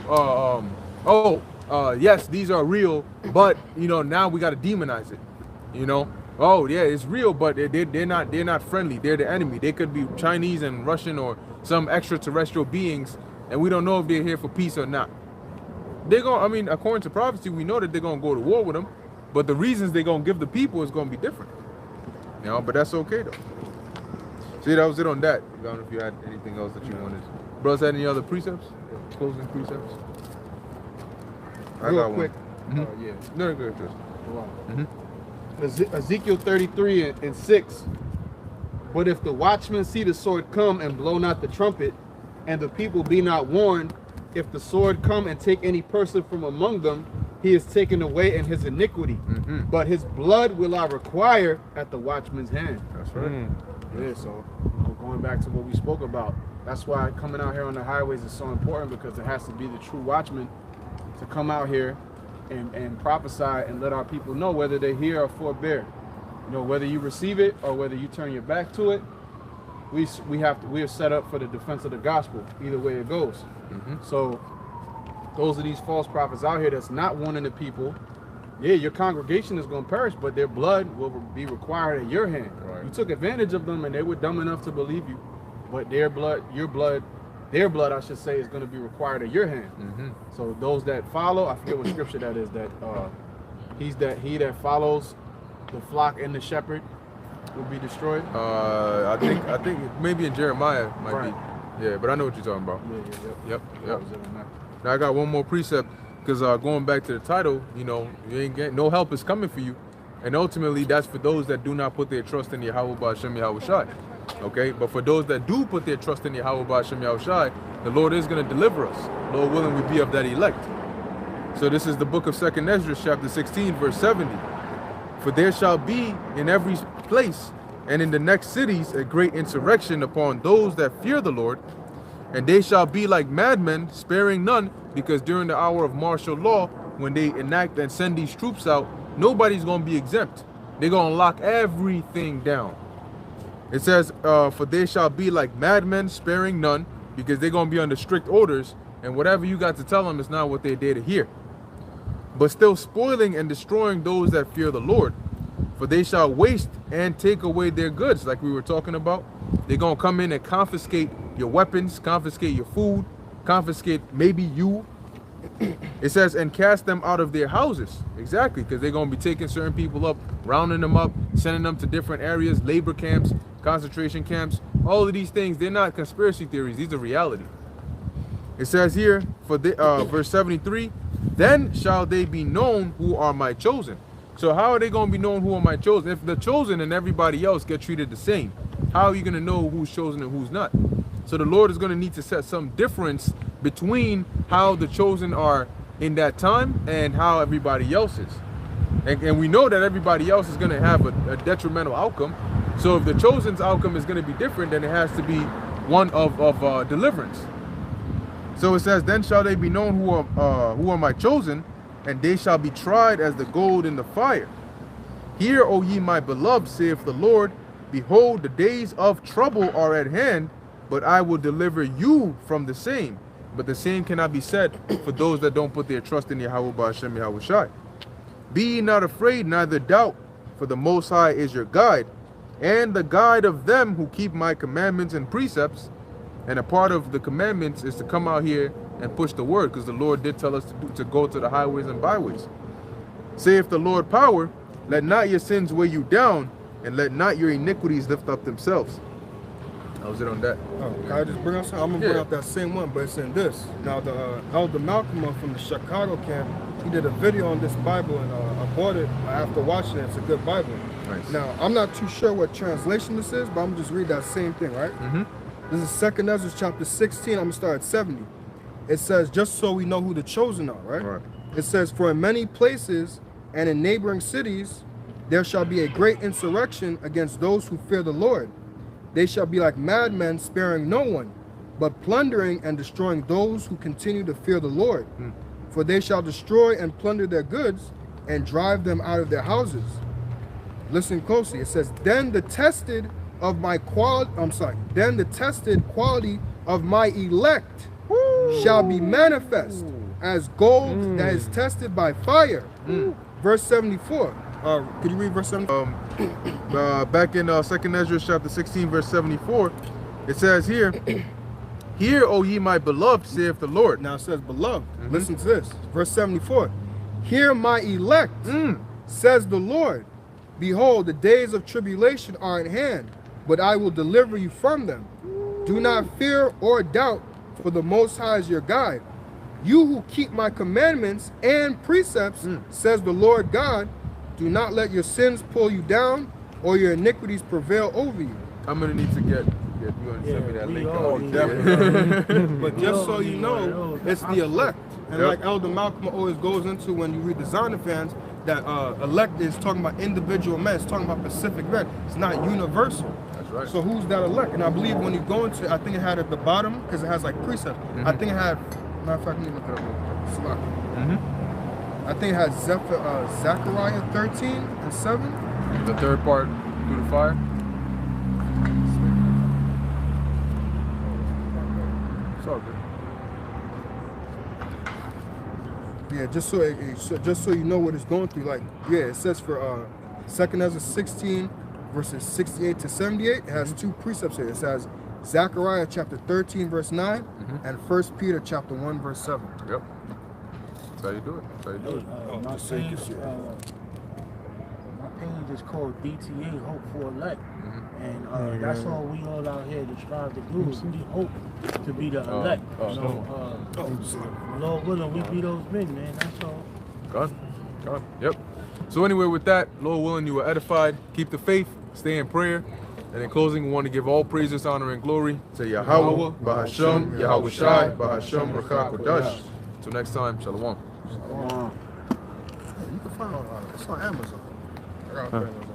yes, these are real, but you know, now we got to demonize it. You know, oh yeah, it's real, but they're not friendly. They're the enemy. They could be Chinese and Russian or some extraterrestrial beings, and we don't know if they're here for peace or not. I mean, according to prophecy, we know that they're gonna go to war with them, but the reasons they're gonna give the people is gonna be different. You know, but that's okay though. See, that was it on that. I don't know if you had anything else that you wanted. Brothers, had any other precepts? Closing precepts? I Real got quick. one. Yeah. No, good, Tristan. Ezekiel 33 and 6. But if the watchman see the sword come and blow not the trumpet, and the people be not warned, if the sword come and take any person from among them, he is taken away in his iniquity. But his blood will I require at the watchman's hand. That's right. Yeah, so going back to what we spoke about, that's why coming out here on the highways is so important, because it has to be the true watchman to come out here and prophesy and let our people know whether they hear or forbear. You know, whether you receive it or whether you turn your back to it, we are set up for the defense of the gospel, either way it goes. So those are these false prophets out here that's not warning the people. yeah, your congregation is going to perish, but their blood will be required at your hand. Right. You took advantage of them, and they were dumb enough to believe you, but their blood, I should say, is going to be required at your hand. So those that follow, I forget what scripture that is, that he that follows the flock and the shepherd will be destroyed. I think maybe in Jeremiah might Right. be. Yeah, but I know what you're talking about. Yeah. Yep. That was it on that. Now I got one more precept, because going back to the title, you know, you ain't get no help is coming for you, and ultimately that's for those that do not put their trust in Yahweh Ba'Shem Yahushai. Okay, but for those that do put their trust in Yahweh Ba'Shem Yahushai, the Lord is going to deliver us. Lord willing, we be of that elect. So this is the book of 2nd Ezra, chapter 16, verse 70. For there shall be in every place and in the next cities a great insurrection upon those that fear the Lord, and they shall be like madmen, sparing none, because during the hour of martial law, when they enact and send these troops out, nobody's going to be exempt. They're going to lock everything down. It says, for they shall be like madmen, sparing none, because they're going to be under strict orders, and whatever you got to tell them is not what they dare to hear. But still spoiling and destroying those that fear the Lord. For they shall waste and take away their goods, like we were talking about. They're going to come in and confiscate your weapons, confiscate your food, confiscate maybe you. It says, and cast them out of their houses. Exactly, because they're going to be taking certain people up, rounding them up, sending them to different areas, labor camps, concentration camps. All of these things, they're not conspiracy theories. These are reality. It says here, for the, verse 73, then shall they be known who are my chosen. So how are they going to be known who are my chosen? If the chosen and everybody else get treated the same, how are you going to know who's chosen and who's not? So the Lord is going to need to set some difference between how the chosen are in that time and how everybody else is. And we know that everybody else is going to have a detrimental outcome. So if the chosen's outcome is going to be different, then it has to be one of deliverance. So it says, then shall they be known who are my chosen, and they shall be tried as the gold in the fire. Hear, O ye my beloved, saith the Lord, behold, the days of trouble are at hand, but I will deliver you from the same. But the same cannot be said for those that don't put their trust in Yahweh Ba'Shem Yahushai. Be ye not afraid, neither doubt, for the Most High is your guide, and the guide of them who keep my commandments and precepts. And a part of the commandments is to come out here and push the word, because the Lord did tell us to go to the highways and byways. Saith the Lord power, let not your sins weigh you down, and let not your iniquities lift up themselves. How was it on that? Oh, can I just bring up something? I'm gonna bring up that same one, but it's in this. Now the Elder Malcolm from the Chicago camp, he did a video on this Bible, and I bought it after watching it. It's a good Bible. Nice. Now I'm not too sure what translation this is, but I'm gonna just read that same thing, right? This is 2nd Ezra chapter 16. I'm gonna start at 70. It says, just so we know who the chosen are, right? It says, for in many places and in neighboring cities there shall be a great insurrection against those who fear the Lord. They shall be like madmen, sparing no one, but plundering and destroying those who continue to fear the Lord. For they shall destroy and plunder their goods and drive them out of their houses. Listen closely. It says, then the tested quality of my elect shall be manifest as gold that is tested by fire. Verse 74. Could you read verse 74? Back in 2nd Ezra chapter 16, verse 74, it says here, hear, O ye my beloved, saith the Lord. Now it says beloved. Listen to this. Verse 74. Hear my elect, says the Lord. Behold, the days of tribulation are at hand, but I will deliver you from them. Do not fear or doubt, for the Most High is your guide. You who keep my commandments and precepts, says the Lord God, do not let your sins pull you down or your iniquities prevail over you. I'm going to need to get you going to send me that link. Oh, definitely. But just so you know, it's the elect. And like Elder Malcolm always goes into when you read the Zondervans, that elect is talking about individual men. It's talking about specific men. It's not universal. That's right. So who's that elect? And I believe when you go into, I think it had at the bottom, because it has like precepts. I think it had, matter of fact, let me look it up. Slack. I think it had Zechariah 13 and 7. The third part through the fire. It's all good. Yeah, just so you know what it's going through. Like, yeah, it says for 2 Ezra 16 verses 68 to 78. It has two precepts here. It says Zechariah chapter 13 verse 9 and 1 Peter chapter 1 verse 7. Yep. That's how you do it. That's how you do it. My just so you can page, see it. my page is called DTA, Hope for Elect. And that's all we all out here to strive to do is we hope to be the elect. Lord willing, we be those men, man. That's all. God. Yep. So anyway, with that, Lord willing, you were edified. Keep the faith. Stay in prayer. And in closing, we want to give all praises, honor, and glory to Yahweh, Bahasham, Yahweh Shai, Bahasham, Rakah Kodash. Until next time, Shalom. You can find it on Amazon. I got it on Amazon.